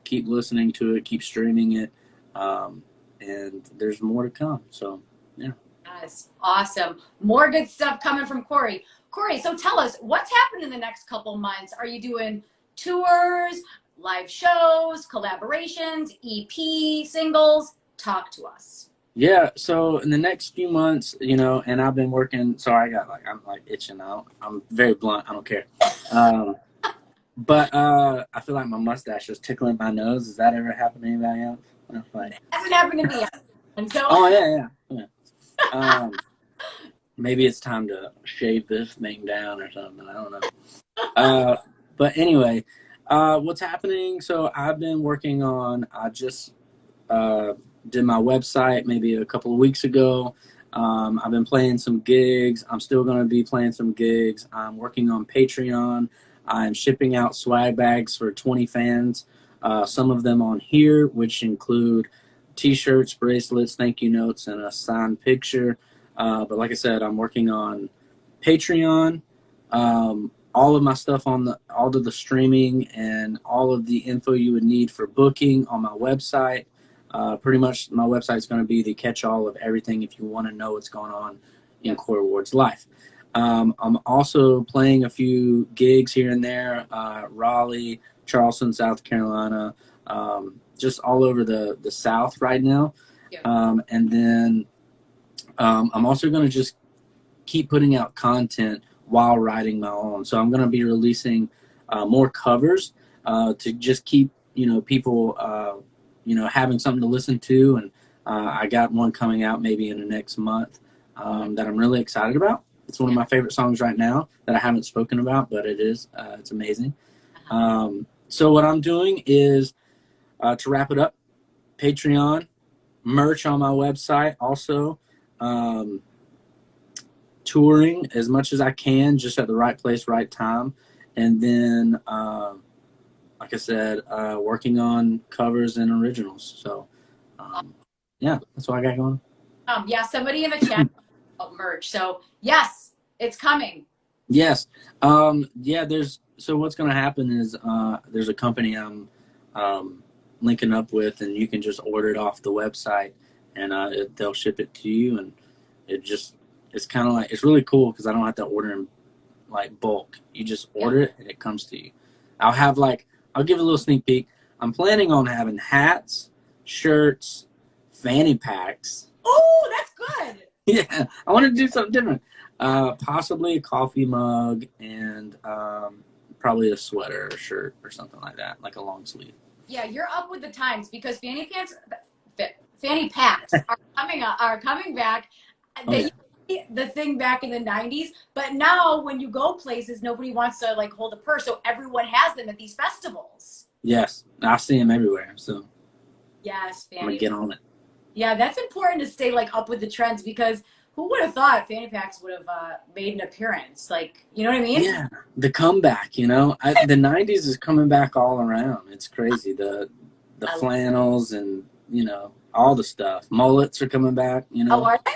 keep listening to it, keep streaming it, and there's more to come. So, yeah. Yes, awesome. More good stuff coming from Corey. Corey, so tell us, what's happening in the next couple months? Are you doing tours, live shows, collaborations, EP, singles? Talk to us. Yeah, so in the next few months, and I've been working. Sorry, I'm itching out. I'm very blunt. I don't care. But I feel like my mustache is tickling my nose. Does that ever happen to anybody else? It hasn't happened to me. And so. Oh yeah. Maybe it's time to shave this thing down or something. I don't know. But anyway, what's happening? So I've been working on. I just did my website maybe a couple of weeks ago. I've been playing some gigs. I'm still going to be playing some gigs. I'm working on Patreon. I'm shipping out swag bags for 20 fans. Some of them on here, which include T-shirts, bracelets, thank you notes, and a signed picture. But like I said, I'm working on Patreon. All of my stuff all of the streaming and all of the info you would need for booking on my website. Pretty much my website is going to be the catch-all of everything if you want to know what's going on in Corey Ward's life. I'm also playing a few gigs here and there, Raleigh, Charleston, South Carolina, just all over the South right now. Yeah. And then I'm also going to just keep putting out content while writing my own. So I'm going to be releasing more covers to just keep, people having something to listen to. And I got one coming out maybe in the next month that I'm really excited about. It's one of my favorite songs right now that I haven't spoken about, but it is. It's amazing. So what I'm doing is, to wrap it up, Patreon, merch on my website, also touring as much as I can, just at the right place, right time. And then, like I said, working on covers and originals. So, yeah, that's what I got going. Yeah, somebody in the chat about merch. So, yes, it's coming. Yes. So what's going to happen is there's a company I'm linking up with, and you can just order it off the website, and they'll ship it to you. And it's kind of like, it's really cool because I don't have to order in like bulk. You just order it and it comes to you. I'll give a little sneak peek. I'm planning on having hats, shirts, fanny packs. Oh, that's good. Yeah, I want to do something different. Possibly a coffee mug and probably a sweater or shirt or something like that, like a long sleeve. Yeah, you're up with the times because fanny packs are coming back. They the thing back in the 90s, but now when you go places, nobody wants to like hold a purse, so everyone has them at these festivals. Yes, I see them everywhere. So yes, I'm gonna get on it. Yeah, that's important to stay like up with the trends, because who would have thought fanny packs would have made an appearance? Like, you know what I mean? Yeah, the comeback. The 90s is coming back all around. It's crazy. The flannels and all the stuff. Mullets are coming back, you Oh, know. are they?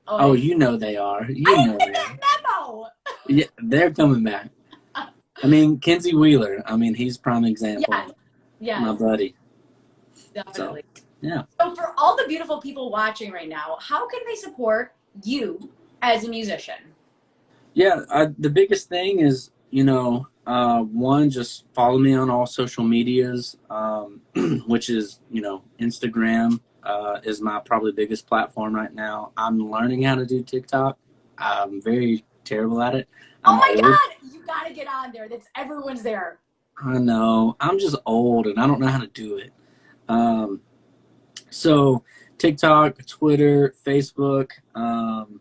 Oh, you know they are. You I know didn't get they are. that memo. Yeah, they're coming back. I mean, Kenzie Wheeler. I mean, he's prime example. Yes. My Yes, buddy. So, definitely. yeah. So for all the beautiful people watching right now, how can they support you as a musician? Yeah, the biggest thing is, one, just follow me on all social medias, which is, Instagram is my probably biggest platform right now. I'm learning how to do TikTok. I'm very terrible at it. Oh I'm my old. God, you gotta get on there. That's everyone's there. I know. I'm just old and I don't know how to do it. Um, so TikTok, Twitter, Facebook, and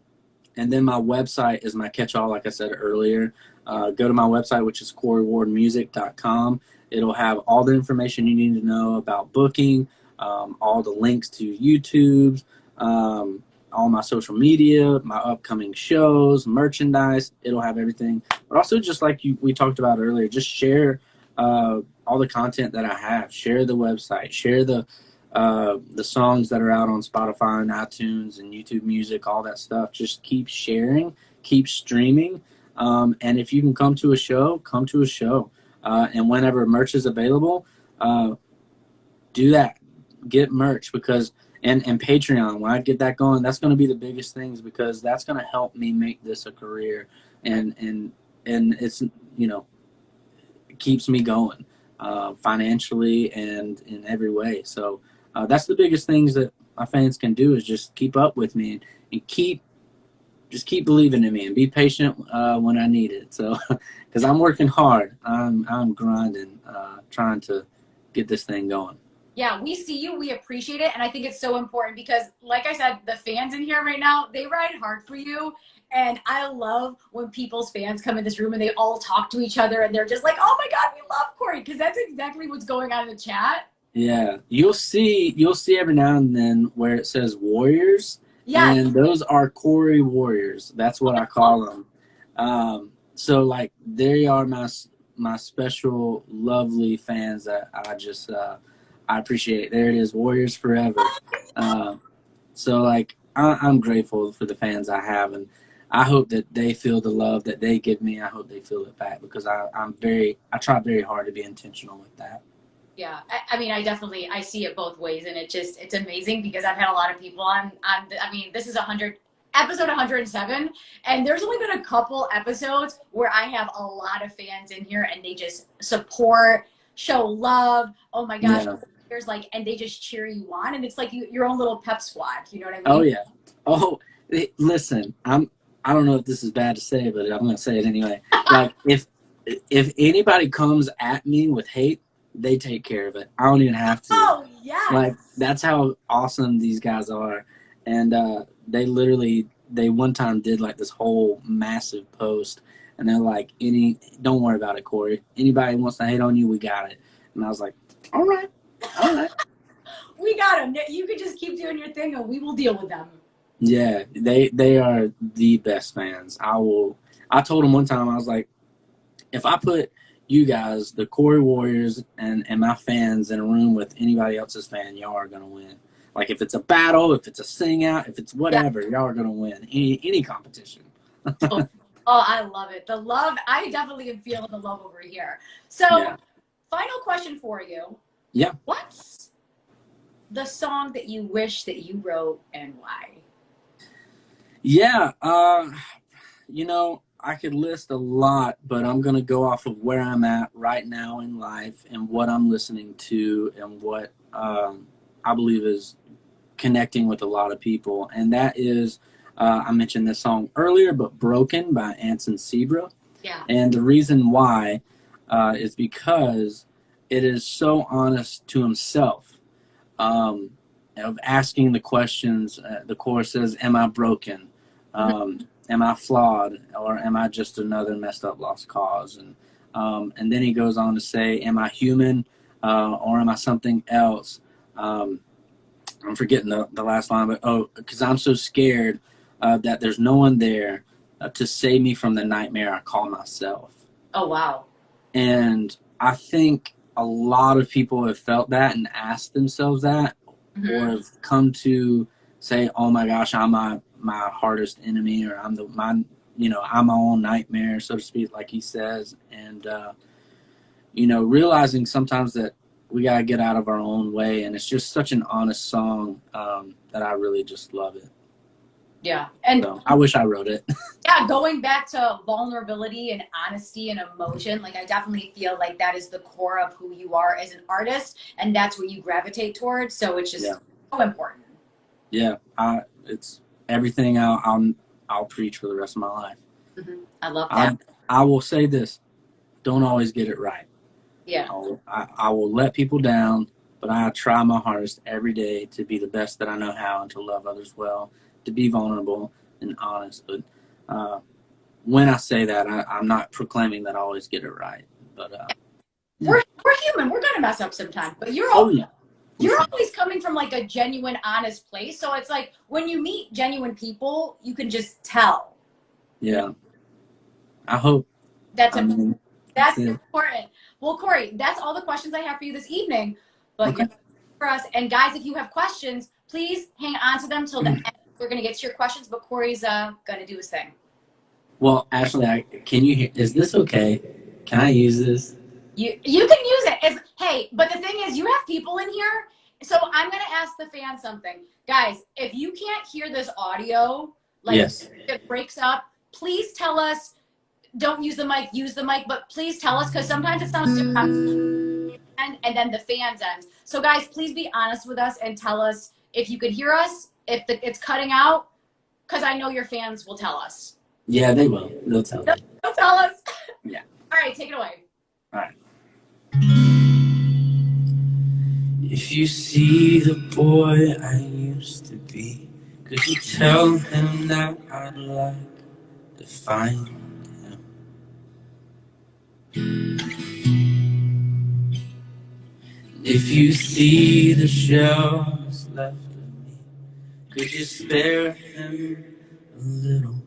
then my website is my catch-all, like I said earlier. Go to my website, which is corywardmusic.com. It'll have all the information you need to know about booking, all the links to YouTube, all my social media, my upcoming shows, merchandise. It'll have everything. But also, just like we talked about earlier, just share all the content that I have. Share the website. Share the songs that are out on Spotify and iTunes and YouTube Music, all that stuff. Just keep sharing, keep streaming, and if you can come to a show, come to a show. And whenever merch is available, do that. Get merch because and Patreon. When I get that going, that's going to be the biggest things because that's going to help me make this a career, and it's it keeps me going financially and in every way. So that's the biggest things that my fans can do is just keep up with me and keep believing in me and be patient when I need it. So because I'm working hard, I'm grinding, trying to get this thing going. Yeah, we see you, we appreciate it, and I think it's so important because, like I said, the fans in here right now, they ride hard for you. And I love when people's fans come in this room and they all talk to each other and they're just like, oh my God, we love Corey, because that's exactly what's going on in the chat. Yeah, you'll see every now and then where it says Warriors, Yes. and those are Corey Warriors. That's what I call them. So like they are my special, lovely fans that I just I appreciate. There it is, Warriors forever. So like I'm grateful for the fans I have, and I hope that they feel the love that they give me. I hope they feel it back because I try very hard to be intentional with that. Yeah, I mean, I see it both ways, and it's amazing because I've had a lot of people on. I mean, this is episode 107, and there's only been a couple episodes where I have a lot of fans in here, and they just support, show love. Oh my gosh, Yeah. there's like, and they just cheer you on, and it's like your own little pep squad. You know what I mean? Oh yeah. Oh, listen, I don't know if this is bad to say, but I'm gonna say it anyway. Like if anybody comes at me with hate, they take care of it. I don't even have to. Oh yeah. Like that's how awesome these guys are, and they one time did like this whole massive post, and they're like, don't worry about it, Corey. Anybody wants to hate on you, we got it. And I was like, all right. We got them. You can just keep doing your thing, and we will deal with them. Yeah, they are the best fans. I told them one time, I was like, if I put you guys, the Corey Warriors, and my fans in a room with anybody else's fan, y'all are gonna win. Like if it's a battle, if it's a sing out, if it's whatever, y'all are gonna win any competition. Oh, I love it. The love, I definitely am feeling the love over here. So, Yeah. Final question for you. Yeah. What's the song that you wish that you wrote and why? Yeah, I could list a lot, but I'm going to go off of where I'm at right now in life and what I'm listening to and what I believe is connecting with a lot of people. And that is, I mentioned this song earlier, but Broken by Anson Seabra. Yeah. And the reason why is because it is so honest to himself. Of asking the questions, the chorus says, am I broken? Am I flawed? Or am I just another messed up lost cause? And then he goes on to say, am I human? Or am I something else? I'm forgetting the last line, but because I'm so scared that there's no one there to save me from the nightmare I call myself. Oh, wow. And I think a lot of people have felt that and asked themselves that. or have come to say, oh my gosh, I'm my hardest enemy, or I'm my own nightmare, so to speak, like he says. And realizing sometimes that we gotta get out of our own way, and it's just such an honest song that I really just love it. Yeah, and so I wish I wrote it. Yeah, going back to vulnerability and honesty and emotion, like I definitely feel like that is the core of who you are as an artist, and that's what you gravitate towards. So it's just so important. Yeah, it's everything I'll preach for the rest of my life. I love that. I will say this: don't always get it right. Yeah, I will let people down, but I try my hardest every day to be the best that I know how and to love others well, to be vulnerable and honest. But when I say that, I'm not proclaiming that I always get it right. But we're human. We're gonna mess up sometimes. But you're always coming from like a genuine, honest place. So it's like when you meet genuine people, you can just tell. Yeah, I hope. That's important. Well, Corey, that's all the questions I have for you this evening. But for us, and guys, if you have questions, please hang on to them till the end. We're gonna get to your questions, but Corey's gonna do his thing. Well, Ashley, can you hear? Is this okay? Can I use this? You can use it. But the thing is, you have people in here, so I'm gonna ask the fans something, guys. If you can't hear this audio, it breaks up, please tell us. Don't use the mic. Use the mic, but please tell us because sometimes it sounds different, and then the fans end. So, guys, please be honest with us and tell us if you could hear us, if it's cutting out, because I know your fans will tell us. Yeah, they will. They'll tell us. They'll tell us. Yeah. All right, take it away. All right. If you see the boy I used to be, could you tell him that I'd like to find him? If you see the shells left of me, could you spare him a little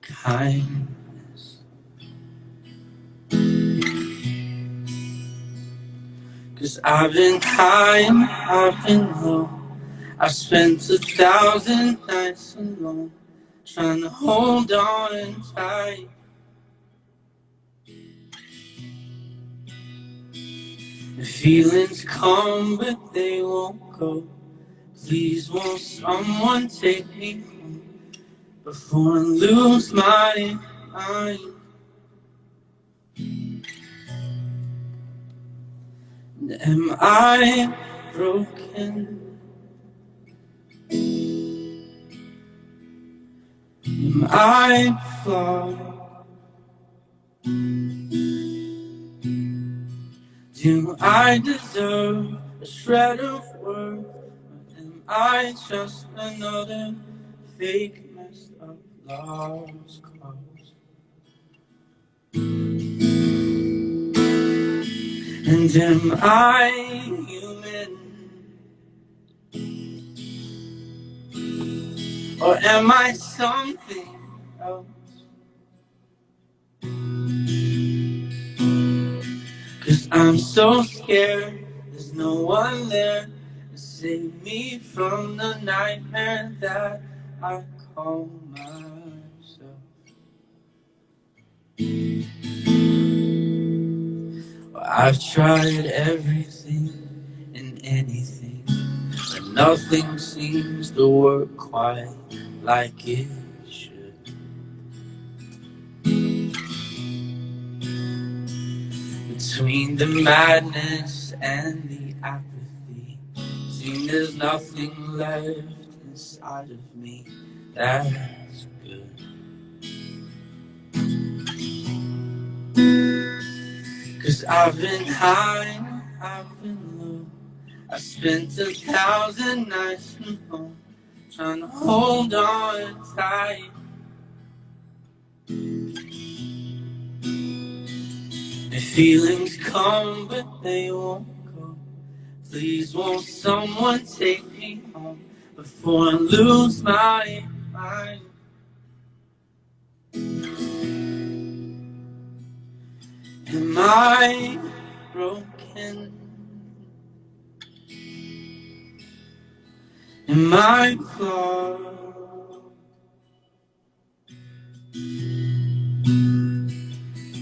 kindness? 'Cause I've been high and I've been low, I've spent 1,000 nights alone, trying to hold on tight. The feelings come but they won't go. Please won't someone take me home before I lose my mind? Am I broken? Am I flawed? Do I deserve a shred of worth? Or am I just another fake, messed up, lost cause? And am I human? Or am I something else? 'Cause I'm so scared, there's no one there to save me from the nightmare that I call myself. I've tried everything and anything, but nothing seems to work quite like it should. Between the madness and the apathy, seems there's nothing left inside of me that's good. 'Cause I've been high, I've been low, I spent 1,000 nights alone, trying to hold on tight. The feelings come but they won't go. Please won't someone take me home before I lose my mind? Am I broken? my flaws?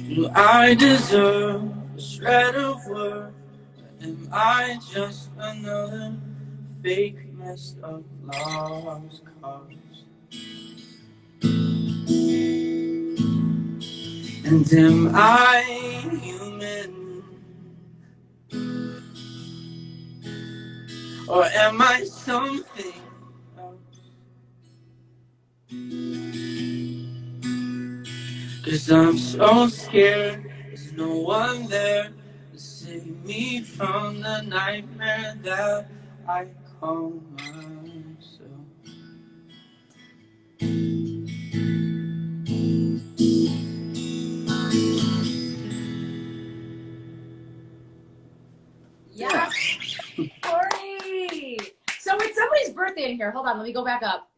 Do I deserve a shred of worth? Am I just another fake, messed up, lost cause? And am I human? Or am I something else? 'Cause I'm so scared, there's no one there to save me from the nightmare that I call myself. Yeah, Corey. So it's somebody's birthday in here. Hold on, let me go back up.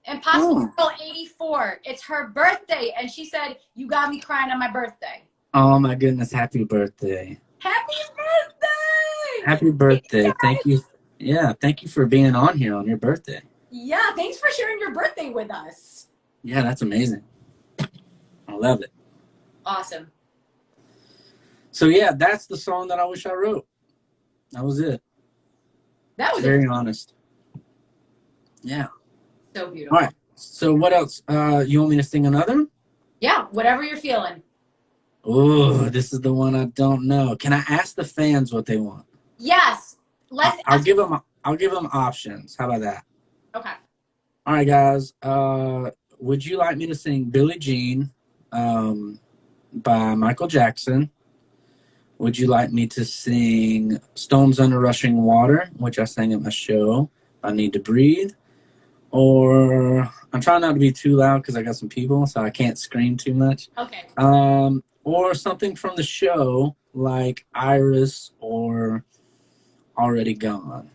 Impossible Girl 84. It's her birthday, and she said, "You got me crying on my birthday." Oh my goodness, happy birthday. Happy birthday! Happy birthday. Thank you. Yeah, thank you for being on here on your birthday. Yeah, thanks for sharing your birthday with us. Yeah, that's amazing. I love it. Awesome. So yeah, that's the song that I wish I wrote. That was it. That was very honest. Yeah. So beautiful. All right. So what else? You want me to sing another? Yeah, whatever you're feeling. Oh, this is the one I don't know. Can I ask the fans what they want? Yes. I'll give them options. How about that? Okay. All right, guys. Would you like me to sing Billie Jean by Michael Jackson? Would you like me to sing Stones Under Rushing Water, which I sang at my show, I Need to Breathe? Or I'm trying not to be too loud because I got some people, so I can't scream too much. Okay. Or something from the show like Iris or Already Gone.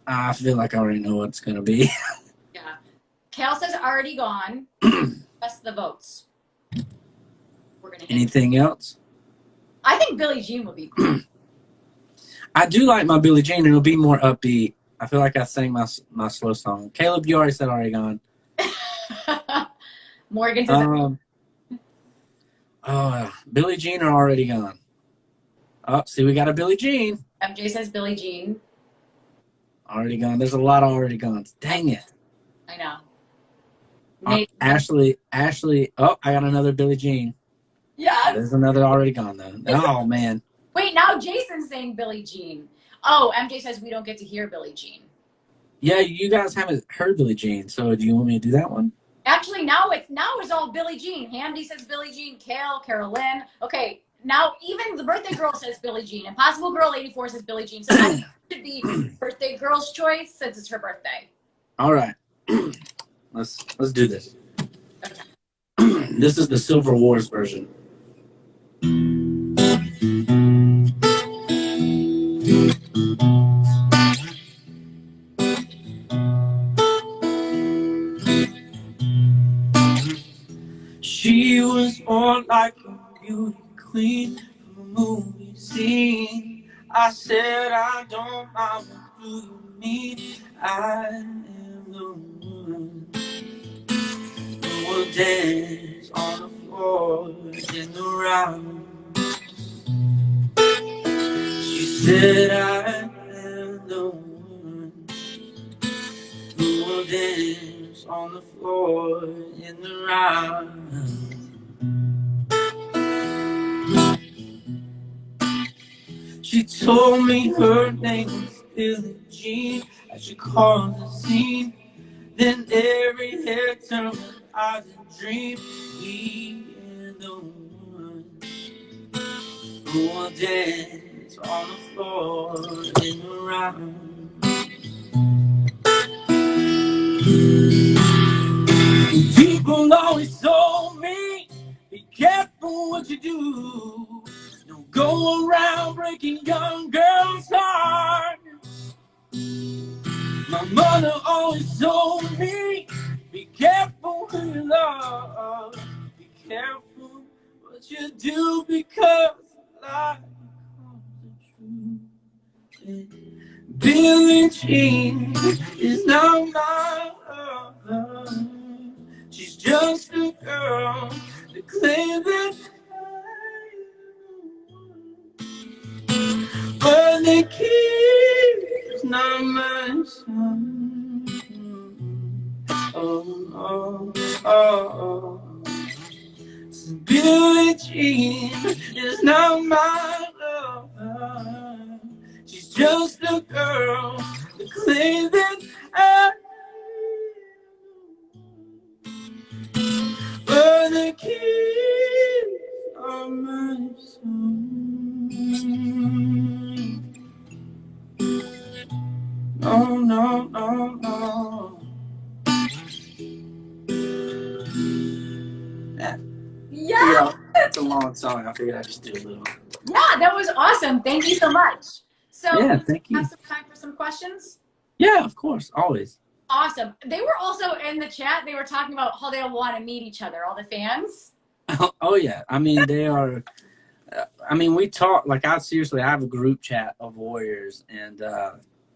I feel like I already know what it's going to be. Yeah. Cal says Already Gone. That's the votes. We're gonna Anything else? I think Billie Jean will be cool. I do like my Billie Jean. It'll be more upbeat. I feel like I sang my slow song. Caleb, you already said Already Gone. Morgan says Billie Jean are Already Gone. Oh, see, we got a Billie Jean. MJ says Billie Jean. Already Gone. There's a lot of Already Gones. Dang it. I know. Ashley. Oh, I got another Billie Jean. Yes. There's another Already Gone, though. Oh, man. Wait, now Jason's saying Billie Jean. Oh, MJ says we don't get to hear Billie Jean. Yeah, you guys haven't heard Billie Jean, so do you want me to do that one? Actually, now it's all Billie Jean. Hamdi says Billie Jean. Carolyn. Okay, now even the birthday girl says Billie Jean. Impossible Girl 84 says Billie Jean. So that should be birthday girl's choice since it's her birthday. All right. Let's do this. Okay. This is the Silver Wars version. She was born like a beauty queen from a movie scene. I said I don't mind, what do you mean? I am the one who will dance on the floor in the round. She said I am the one who will dance on the floor in the round. She told me her name was Billie Jean as she caused the scene. Then every hair turned eyes and dream. We are the one who will dance on the floor in the round. People always told me, be careful what you do. Don't go around breaking young girls' hearts. My mother always told me, be careful who you love. Be careful what you do because life becomes the truth. Billie Jean is not my lover. She's just a girl that claims that but the key is not my son. Oh, oh, oh. So Billie Jean is not my lover. She's just a girl that claims that I but the keys are my son. No, no, no, no. Yeah. It's a long song. I figured I'd just do a little. Yeah, that was awesome. Thank you so much. So, Yeah, thank you. Have some time for some questions? Yeah, of course, always. Awesome. They were also in the chat. They were talking about how they want to meet each other, all the fans. Oh yeah, I mean they are. I mean we talk like I have a group chat of warriors, and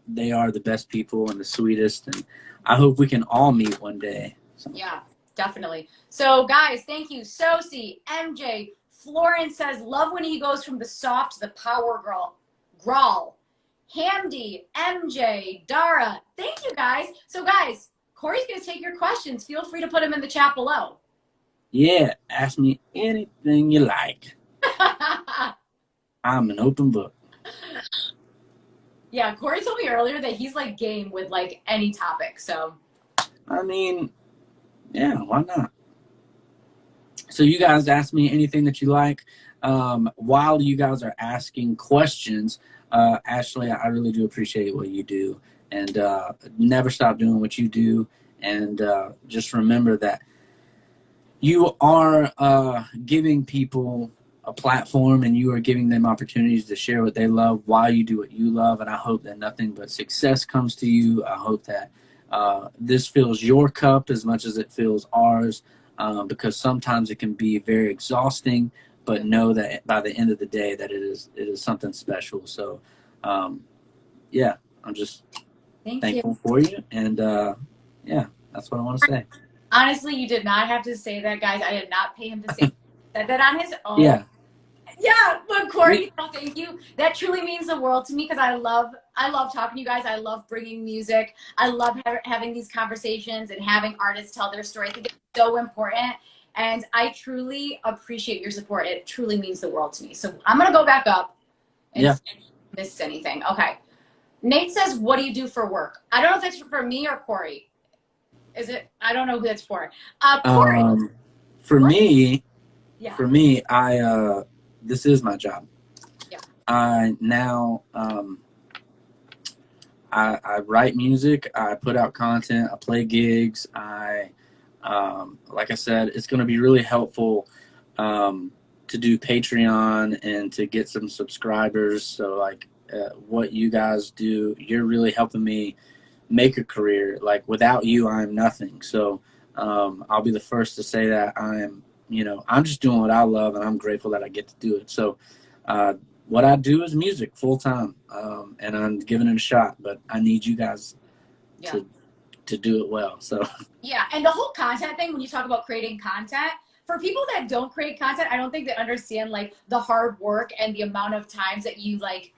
they are the best people and the sweetest, and I hope we can all meet one day. So. Yeah, definitely. So guys, thank you. Sosie, MJ, Florence says, love when he goes from the soft to the power growl. Hamdi, MJ, Dara, thank you guys. So guys, Corey's going to take your questions. Feel free to put them in the chat below. Yeah, ask me anything you like. I'm an open book. Yeah, Corey told me earlier that he's like game with like any topic. So, I mean, yeah, why not? So you guys ask me anything that you like. While you guys are asking questions, Ashley, I really do appreciate what you do, and never stop doing what you do. And just remember that you are giving people a platform, and you are giving them opportunities to share what they love while you do what you love. And I hope that nothing but success comes to you. I hope that this fills your cup as much as it fills ours, because sometimes it can be very exhausting, but know that by the end of the day that it is something special. So yeah, I'm just thankful for you. And yeah, that's what I want to say. Honestly, you did not have to say that, guys. I did not pay him to say that. Said that on his own. Yeah. Yeah, but Corey, thank you. That truly means the world to me, because I love talking to you guys. I love bringing music. I love having these conversations and having artists tell their story. I think it's so important, and I truly appreciate your support. It truly means the world to me. So I'm gonna go back up and see if I missed anything. Okay. Nate says, "What do you do for work?" I don't know if that's for me or Corey. Is it? I don't know who that's for. Corey. For me, yeah. For me, this is my job. Yeah. I write music. I put out content. I play gigs. Like I said, it's going to be really helpful to do Patreon and to get some subscribers. So like what you guys do, you're really helping me make a career. Like without you, I'm nothing. So I'll be the first to say that I'm just doing what I love, and I'm grateful that I get to do it. So what I do is music full time, and I'm giving it a shot, but I need you guys to do it well. So yeah, and the whole content thing, when you talk about creating content, for people that don't create content, I don't think they understand like the hard work and the amount of times that you like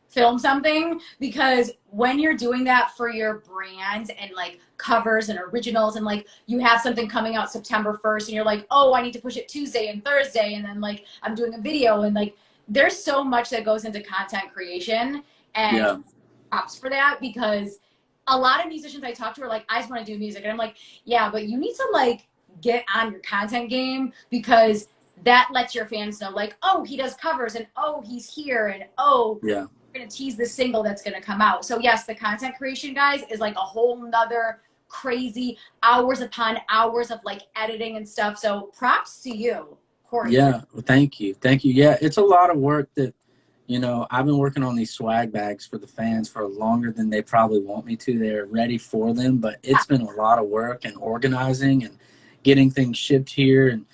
film something, because when you're doing that for your brand and like covers and originals, and like you have something coming out September 1st and you're like, oh, I need to push it Tuesday and Thursday, and then like I'm doing a video, and like there's so much that goes into content creation, and props for that, because a lot of musicians I talk to are like, I just want to do music, and I'm like, yeah, but you need to like get on your content game, because that lets your fans know like, oh, he does covers, and oh, he's here, and oh, we're gonna tease the single that's gonna come out. So yes, the content creation, guys, is like a whole nother crazy hours upon hours of like editing and stuff. So props to you, Corey. Yeah, well, thank you. Yeah, it's a lot of work that, I've been working on these swag bags for the fans for longer than they probably want me to. They're ready for them, but it's been a lot of work and organizing and getting things shipped here. And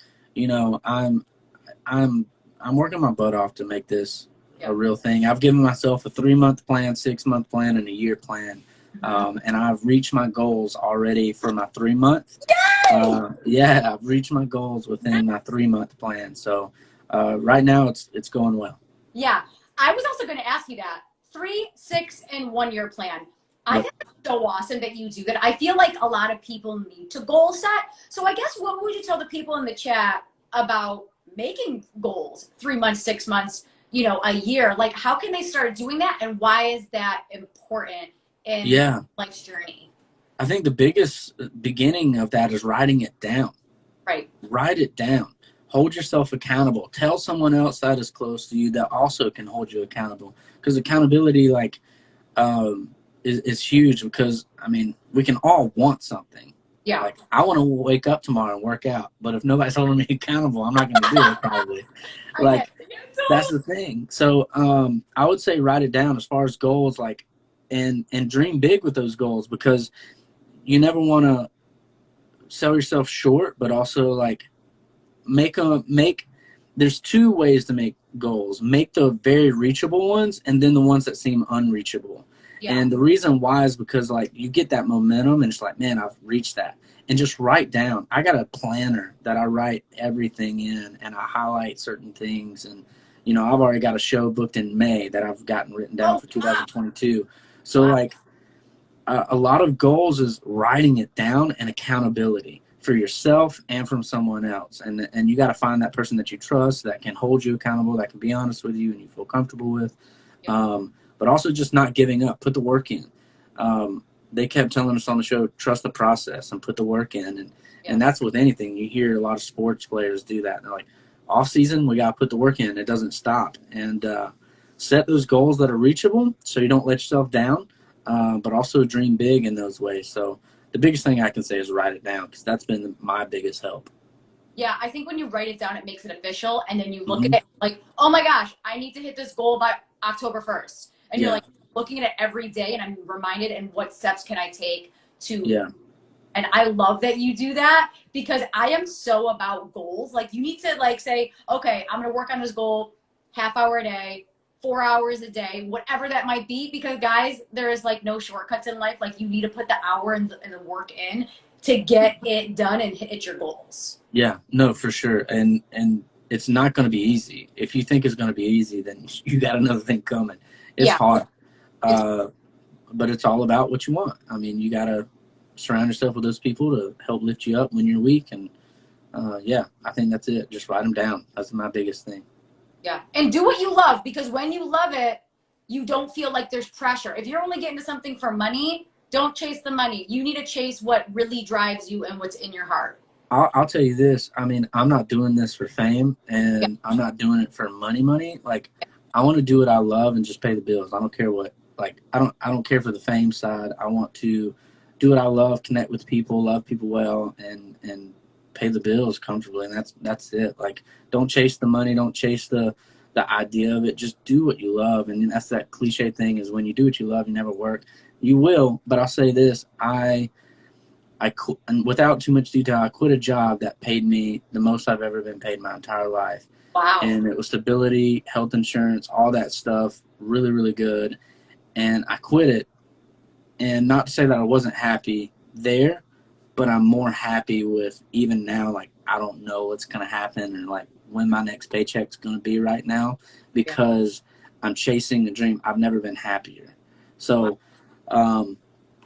I'm working my butt off to make this a real thing. I've given myself a 3-month plan, 6-month plan, and a year plan. And I've reached my goals already for my 3-month. I've reached my goals within my 3-month plan. So right now it's going well. Yeah. I was also going to ask you that 3, 6, and 1 year plan. I think it's so awesome that you do that. I feel like a lot of people need to goal set. So I guess what would you tell the people in the chat about making goals 3 months, 6 months, a year? Like, how can they start doing that? And why is that important in life's journey? I think the biggest beginning of that is writing it down. Right. Write it down. Hold yourself accountable. Tell someone else that is close to you that also can hold you accountable. Because accountability, is huge. Because we can all want something. Yeah. Like, I want to wake up tomorrow and work out, but if nobody's holding me accountable, I'm not going to do it probably. That's the thing. So I would say write it down as far as goals, and dream big with those goals, because you never want to sell yourself short, but also there's 2 ways to make goals. Make the very reachable ones, and then the ones that seem unreachable. Yeah. And the reason why is because you get that momentum and it's man, I've reached that. And just write down. I got a planner that I write everything in, and I highlight certain things. And I've already got a show booked in May that I've gotten written down for 2022. So a lot of goals is writing it down, and accountability for yourself and from someone else. And you got to find that person that you trust, that can hold you accountable, that can be honest with you and you feel comfortable with. But also just not giving up. Put the work in. They kept telling us on the show, trust the process and put the work in. And that's with anything. You hear a lot of sports players do that. They're like, off season, we got to put the work in. It doesn't stop. And set those goals that are reachable so you don't let yourself down, but also dream big in those ways. So the biggest thing I can say is write it down, because that's been my biggest help. Yeah, I think when you write it down, it makes it official. And then you look at it like, oh my gosh, I need to hit this goal by October 1st. And you're looking at it every day, and I'm reminded, and what steps can I take to And I love that you do that, because I am so about goals. You need to say, okay, I'm going to work on this goal half hour a day, 4 hours a day, whatever that might be. Because guys, there is no shortcuts in life. You need to put the hour and the work in to get it done and hit your goals. Yeah, no, for sure. And it's not going to be easy. If you think it's going to be easy, then you got another thing coming. It's hard. But it's all about what you want. You got to surround yourself with those people to help lift you up when you're weak. And I think that's it. Just write them down. That's my biggest thing. Yeah. And do what you love, because when you love it, you don't feel like there's pressure. If you're only getting to something for money, don't chase the money. You need to chase what really drives you and what's in your heart. I'll tell you this. I'm not doing this for fame, and I'm not doing it for money. I want to do what I love and just pay the bills. I don't care what, I don't care for the fame side. I want to do what I love, connect with people, love people well, and pay the bills comfortably. And that's it. Don't chase the money. Don't chase the idea of it. Just do what you love. And that's that cliche thing, is when you do what you love, you never work. You will. But I'll say this. And without too much detail, I quit a job that paid me the most I've ever been paid my entire life. Wow. And it was stability, health insurance, all that stuff, really, really good. And I quit it. And not to say that I wasn't happy there, but I'm more happy with, even now, I don't know what's going to happen, and when my next paycheck's going to be right now, because I'm chasing a dream. I've never been happier. So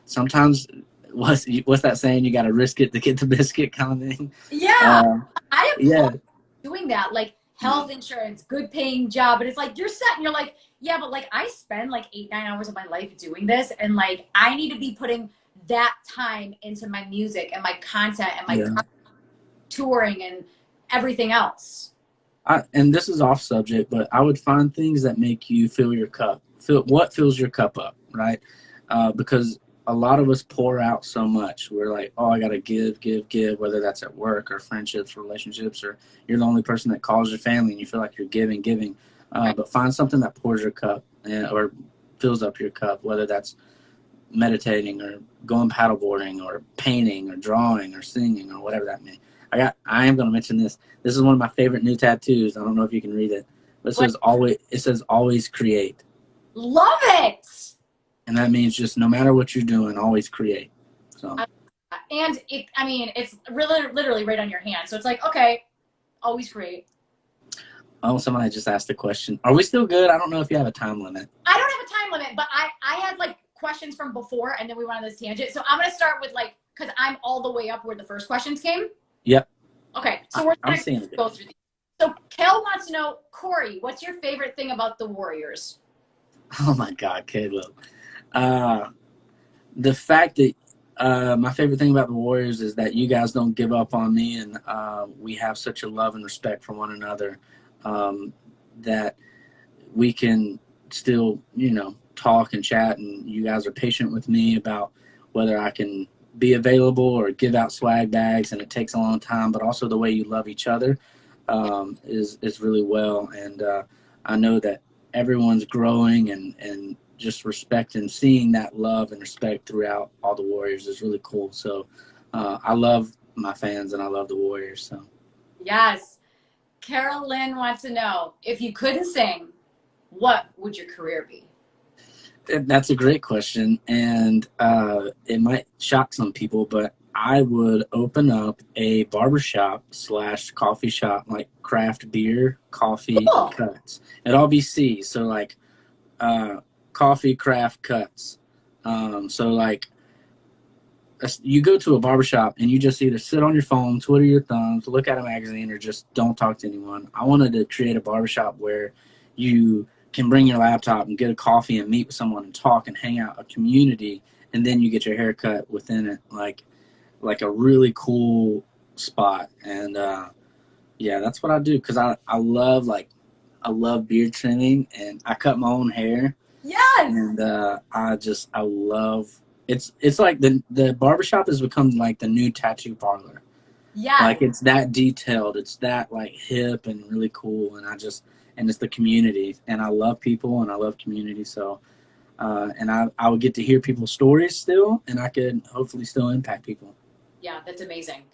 sometimes, what's that saying? You got to risk it to get the biscuit kind of thing. Yeah. I am doing that. Health insurance, good paying job. And it's you're set, and you're yeah, but I spend 8-9 hours of my life doing this. And I need to be putting that time into my music and my content and my touring and everything else. And this is off subject, but I would find things that make you fill your cup. What fills your cup up, right? Because a lot of us pour out so much. We're I got to give, whether that's at work or friendships, relationships, or you're the only person that calls your family and you feel like you're giving. But find something that pours your cup or fills up your cup, whether that's meditating or going paddleboarding or painting or drawing or singing or whatever that may. I am going to mention this. This is one of my favorite new tattoos. I don't know if you can read it. It says always. It says always create. Love it. And that means just no matter what you're doing, always create. So. And it's really literally right on your hand. So it's like, okay, always create. Oh, somebody just asked a question. Are we still good? I don't know if you have a time limit. I don't have a time limit, but I had like questions from before, and then we went on this tangent. So I'm going to start with like, because I'm all the way up where the first questions came. Yep. Okay, so we're going to go through these. So Kel wants to know, Corey, what's your favorite thing about the Warriors? Oh my God, Caleb. The fact that my favorite thing about the Warriors is that you guys don't give up on me, and we have such a love and respect for one another that we can still, talk and chat, and you guys are patient with me about whether I can be available or give out swag bags, and it takes a long time, but also the way you love each other is really well, and I know that everyone's growing and just respect and seeing that love and respect throughout all the Warriors is really cool. So I love my fans and I love the Warriors. So yes. Carolyn wants to know, if you couldn't sing, what would your career be? That's a great question, and it might shock some people, but I would open up a barbershop / coffee shop, like craft beer, coffee, cuts. It'd all be C, so like coffee, craft, cuts. So like you go to a barbershop and you just either sit on your phone, twiddle your thumbs, look at a magazine, or just don't talk to anyone. I wanted to create a barbershop where you can bring your laptop and get a coffee and meet with someone and talk and hang out, a community, and then you get your hair cut within it, like a really cool spot. And yeah, that's what I do, because I love beard trimming, and I cut my own hair. Yes. And I love it's like the barbershop has become like the new tattoo parlor. Yeah. Like it's that detailed, it's that like hip and really cool, and it's the community, and I love people and I love community. So and I would get to hear people's stories still, and I could hopefully still impact people. Yeah, that's amazing.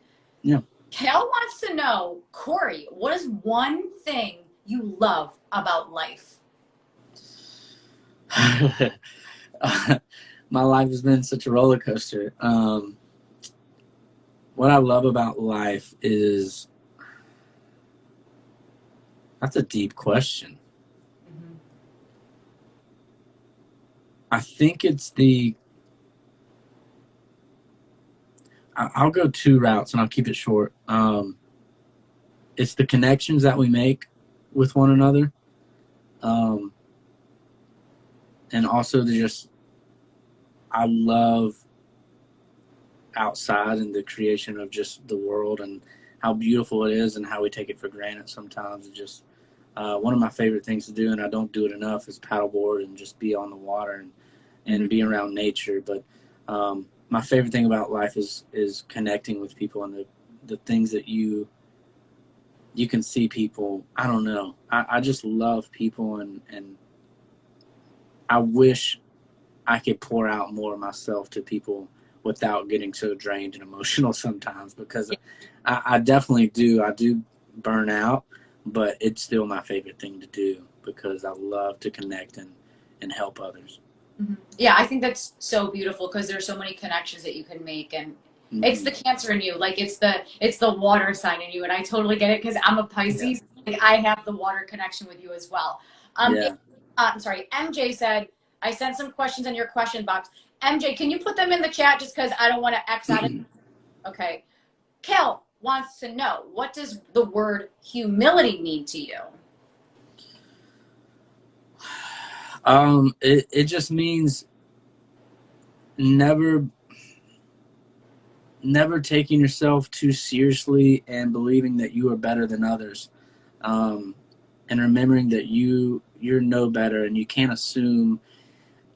Yeah. Kel wants to know, Corey, what is one thing you love about life? My life has been such a roller coaster. What I love about life is, that's a deep question. Mm-hmm. I think it's I'll go two routes and I'll keep it short. It's the connections that we make with one another. And also I love outside and the creation of just the world and how beautiful it is and how we take it for granted sometimes. It's just one of my favorite things to do, and I don't do it enough, is paddleboard and just be on the water and be around nature. But my favorite thing about life is connecting with people, and the things that you can see people. I don't know. I just love people, and I wish I could pour out more of myself to people without getting so drained and emotional sometimes, because I definitely do. I do burn out, but it's still my favorite thing to do because I love to connect and help others. Mm-hmm. Yeah, I think that's so beautiful because there's so many connections that you can make, and it's the Cancer in you, like it's the water sign in you, and I totally get it because I'm a Pisces. Yeah. Like I have the water connection with you as well. I'm sorry, MJ said, I sent some questions in your question box. MJ, can you put them in the chat just because I don't want to X out it? Okay. Kel wants to know, what does the word humility mean to you? It just means never taking yourself too seriously and believing that you are better than others, and remembering that you're no better, and you can't assume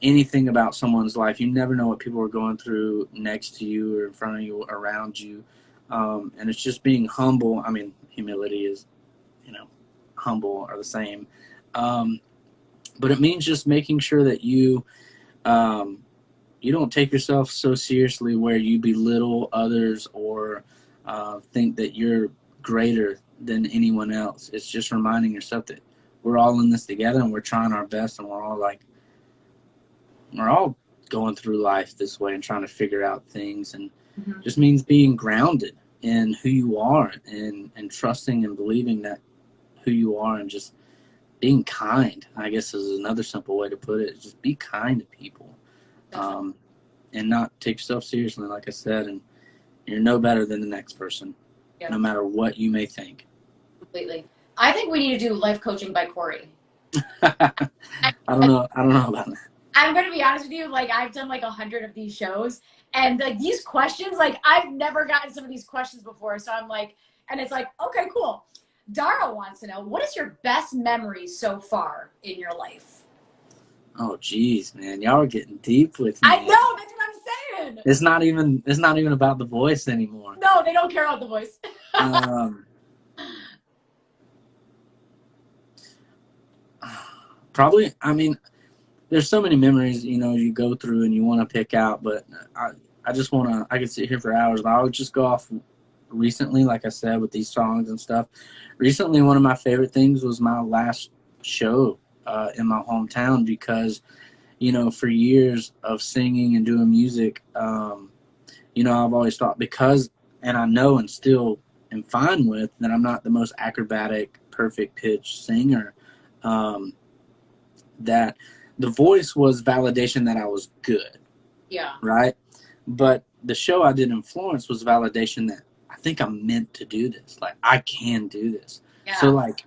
anything about someone's life. You never know what people are going through next to you or in front of you or around you, and it's just being humble. I mean, humility is, humble are the same, but it means just making sure that you don't take yourself so seriously where you belittle others or think that you're greater than anyone else. It's just reminding yourself that we're all in this together, and we're trying our best, and we're all going through life this way and trying to figure out things, and just means being grounded in who you are, and trusting and believing that who you are, and just being kind, I guess, is another simple way to put it. Just be kind to people, and not take yourself seriously, like I said, and you're no better than the next person, no matter what you may think. Completely. I think we need to do life coaching by Corey. I don't know about that. I'm going to be honest with you. Like, I've done like 100 of these shows, and like these questions, like I've never gotten some of these questions before. So I'm like, and it's like, okay, cool. Dara wants to know, what is your best memory so far in your life? Oh, geez, man, y'all are getting deep with me. I know, that's what I'm saying. It's not even about the voice anymore. No, they don't care about the voice. Probably, I mean, there's so many memories, you go through and you want to pick out, but I just want to, I could sit here for hours, but I would just go off recently, like I said, with these songs and stuff. Recently, one of my favorite things was my last show in my hometown, because, for years of singing and doing music, I've always thought, because, and I know and still am fine with, that I'm not the most acrobatic, perfect pitch singer, that the voice was validation that I was good. Yeah. Right? But the show I did in Florence was validation that I think I'm meant to do this. Like, I can do this. Yeah. So, like,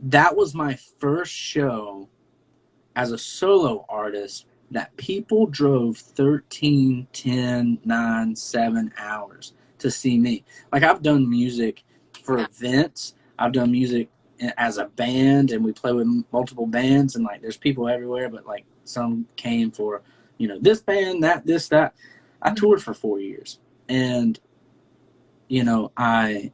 that was my first show as a solo artist that people drove 13, 10, 9, 7 hours to see me. Like, I've done music for events. I've done music as a band, and we play with multiple bands, and like there's people everywhere, but like some came for this band, that. I toured for 4 years, and I've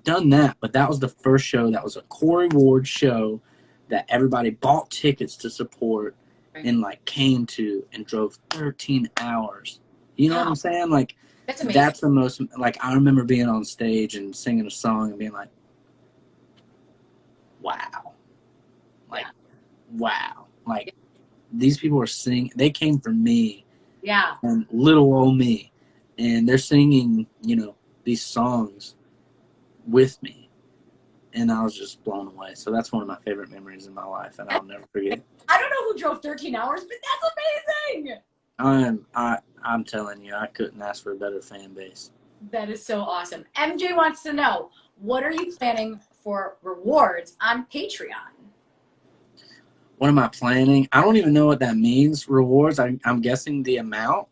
done that, but that was the first show that was a Corey Ward show that everybody bought tickets to support, and like came to and drove 13 hours. You know what I'm saying? Like, that's amazing. That's the most, like, I remember being on stage and singing a song and being like, wow. Like, wow. Like, these people are singing. They came for me. Yeah. And little old me. And they're singing, these songs with me. And I was just blown away. So that's one of my favorite memories in my life, and I'll never forget. I don't know who drove 13 hours, but that's amazing. I'm telling you, I couldn't ask for a better fan base. That is so awesome. MJ wants to know, what are you planning for rewards on Patreon? What am I planning? I don't even know what that means, rewards. I'm guessing the amount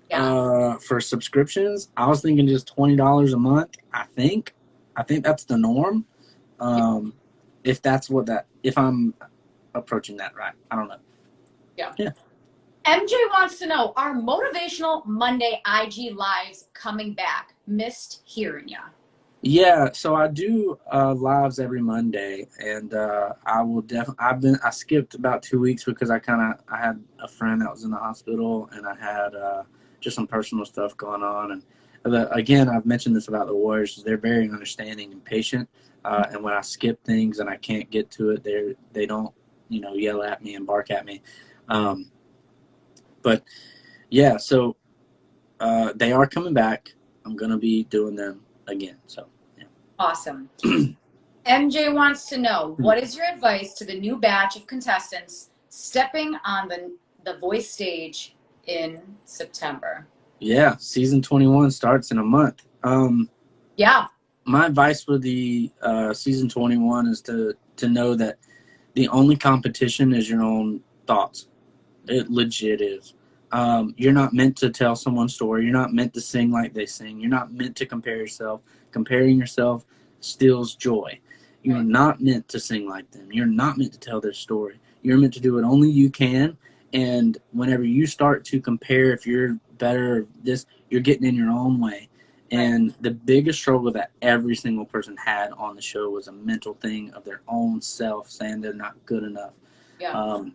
for subscriptions. I was thinking just $20 a month. I think that's the norm. If I'm approaching that right. I don't know. Yeah. MJ wants to know, are Motivational Monday IG Lives coming back? Missed hearing ya. Yeah, so I do lives every Monday, and I will definitely. I skipped about 2 weeks because I had a friend that was in the hospital, and I had just some personal stuff going on. And again, I've mentioned this about the Warriors; they're very understanding and patient. And when I skip things and I can't get to it, they don't yell at me and bark at me. But yeah, so they are coming back. I'm gonna be doing them again. So yeah. Awesome. MJ wants to know, what is your advice to the new batch of contestants stepping on the voice stage in September? Yeah, season 21 starts in a month. Yeah. My advice for the season 21 is to know that the only competition is your own thoughts. It legit is. You're not meant to tell someone's story. You're not meant to sing like they sing. You're not meant to compare yourself. Comparing yourself steals joy. You're not meant to sing like them. You're not meant to tell their story. You're meant to do what only you can. And whenever you start to compare, if you're better, you're getting in your own way. And the biggest struggle that every single person had on the show was a mental thing of their own self, saying they're not good enough. Yeah.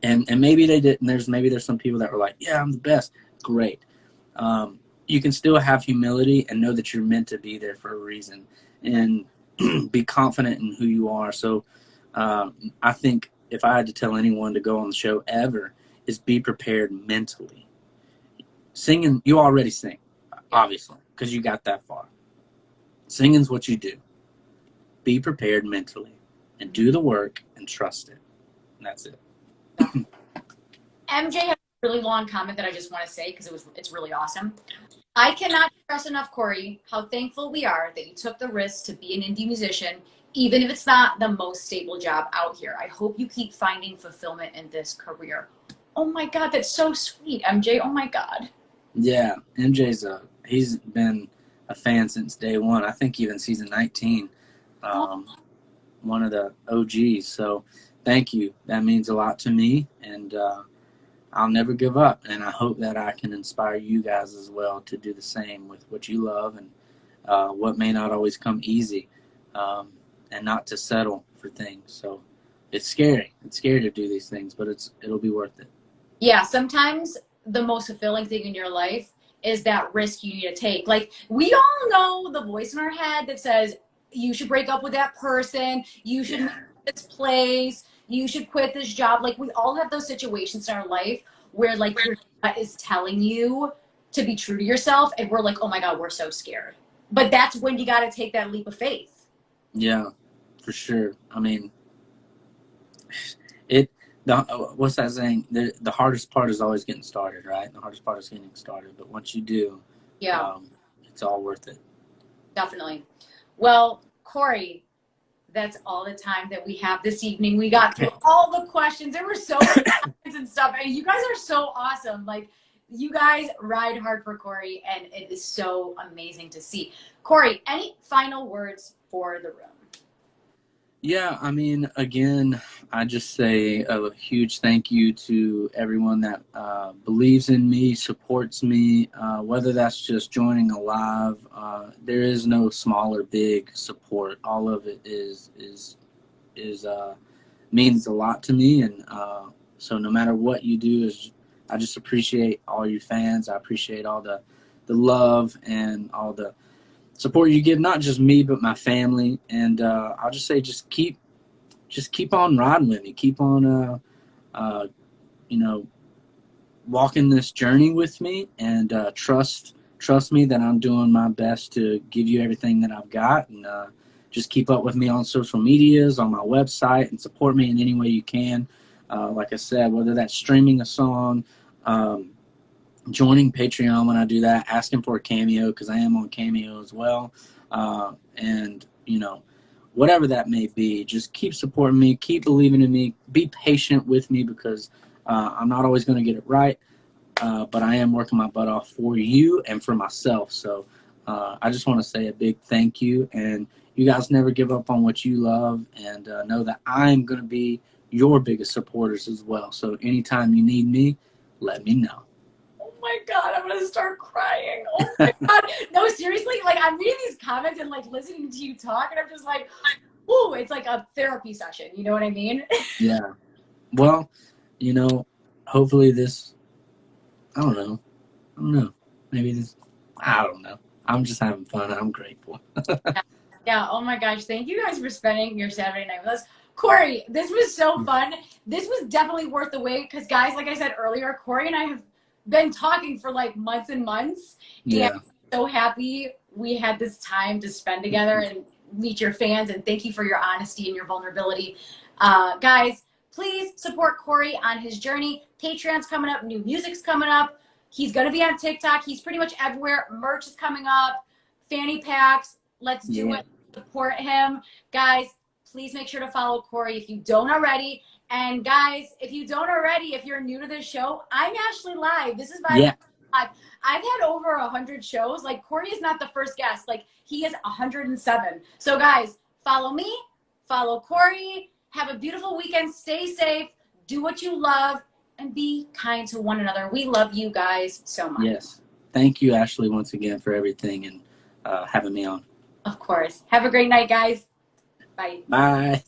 And maybe they didn't. Maybe there's some people that were like, yeah, I'm the best. Great. You can still have humility and know that you're meant to be there for a reason. And be confident in who you are. So I think if I had to tell anyone to go on the show ever, is be prepared mentally. Singing, you already sing, obviously, because you got that far. Singing's what you do. Be prepared mentally and do the work and trust it. And that's it. MJ has a really long comment that I just want to say because it's really awesome. I cannot stress enough, Corey, how thankful we are that you took the risk to be an indie musician, even if it's not the most stable job out here. I hope you keep finding fulfillment in this career. Oh my God, that's so sweet, MJ. Oh my God. Yeah, he's been a fan since day one. I think even season 19, one of the OGs. So thank you. That means a lot to me, and I'll never give up. And I hope that I can inspire you guys as well to do the same with what you love and what may not always come easy, and not to settle for things. So it's scary. It's scary to do these things, but it'll be worth it. Yeah, sometimes the most fulfilling thing in your life is that risk you need to take. Like, we all know the voice in our head that says, you should break up with that person, you should move to this place, you should quit this job. Like, we all have those situations in our life where, like, your gut is telling you to be true to yourself, and we're like, oh my God, we're so scared. But that's when you got to take that leap of faith. Yeah, for sure. I mean, what's that saying? The hardest part is always getting started, right? The hardest part is getting started. But once you do, it's all worth it. Definitely. Well, Corey, that's all the time that we have this evening. We got through all the questions. There were so many questions and stuff. And you guys are so awesome. Like, you guys ride hard for Corey, and it is so amazing to see. Corey, any final words for the room? Yeah, I mean, again, I just say a huge thank you to everyone that believes in me, supports me, whether that's just joining a live. There is no small or big support. All of it means a lot to me, and so no matter what you do, I just appreciate all you fans. I appreciate all the love and all the support you give, not just me but my family. And I'll just say, just keep on riding with me. Keep on walking this journey with me, and trust me that I'm doing my best to give you everything that I've got. And just keep up with me on social medias, on my website, and support me in any way you can. Like I said, whether that's streaming a song, joining Patreon when I do that, asking for a cameo, because I am on Cameo as well, and whatever that may be, just keep supporting me, keep believing in me, be patient with me, because I'm not always going to get it right, but I am working my butt off for you and for myself. So I just want to say a big thank you, and you guys never give up on what you love, and know that I'm going to be your biggest supporters as well. So anytime you need me, let me know. Oh my God, I'm gonna start crying. Oh my God. No, seriously, like, I'm reading these comments and, like, listening to you talk, and I'm just like, ooh, it's like a therapy session. You know what I mean? Yeah. Well, hopefully this, I don't know. Maybe this, I don't know. I'm just having fun. I'm grateful. Yeah. Oh my gosh. Thank you guys for spending your Saturday night with us. Corey, this was so fun. This was definitely worth the wait because, guys, like I said earlier, Corey and I have been talking for like months and months. Yeah. And I'm so happy we had this time to spend together and meet your fans. And thank you for your honesty and your vulnerability. Guys, please support Corey on his journey. Patreon's coming up. New music's coming up. He's going to be on TikTok. He's pretty much everywhere. Merch is coming up. Fanny packs. Let's do it. Support him. Guys, please make sure to follow Corey if you don't already. And guys, if you don't already, if you're new to this show, I'm Ashley Live. This is Vibin Live. I've had over 100 shows. Like, Corey is not the first guest. Like, he is 107. So guys, follow me, follow Corey. Have a beautiful weekend. Stay safe. Do what you love. And be kind to one another. We love you guys so much. Yes. Thank you, Ashley, once again for everything and having me on. Of course. Have a great night, guys. Bye. Bye.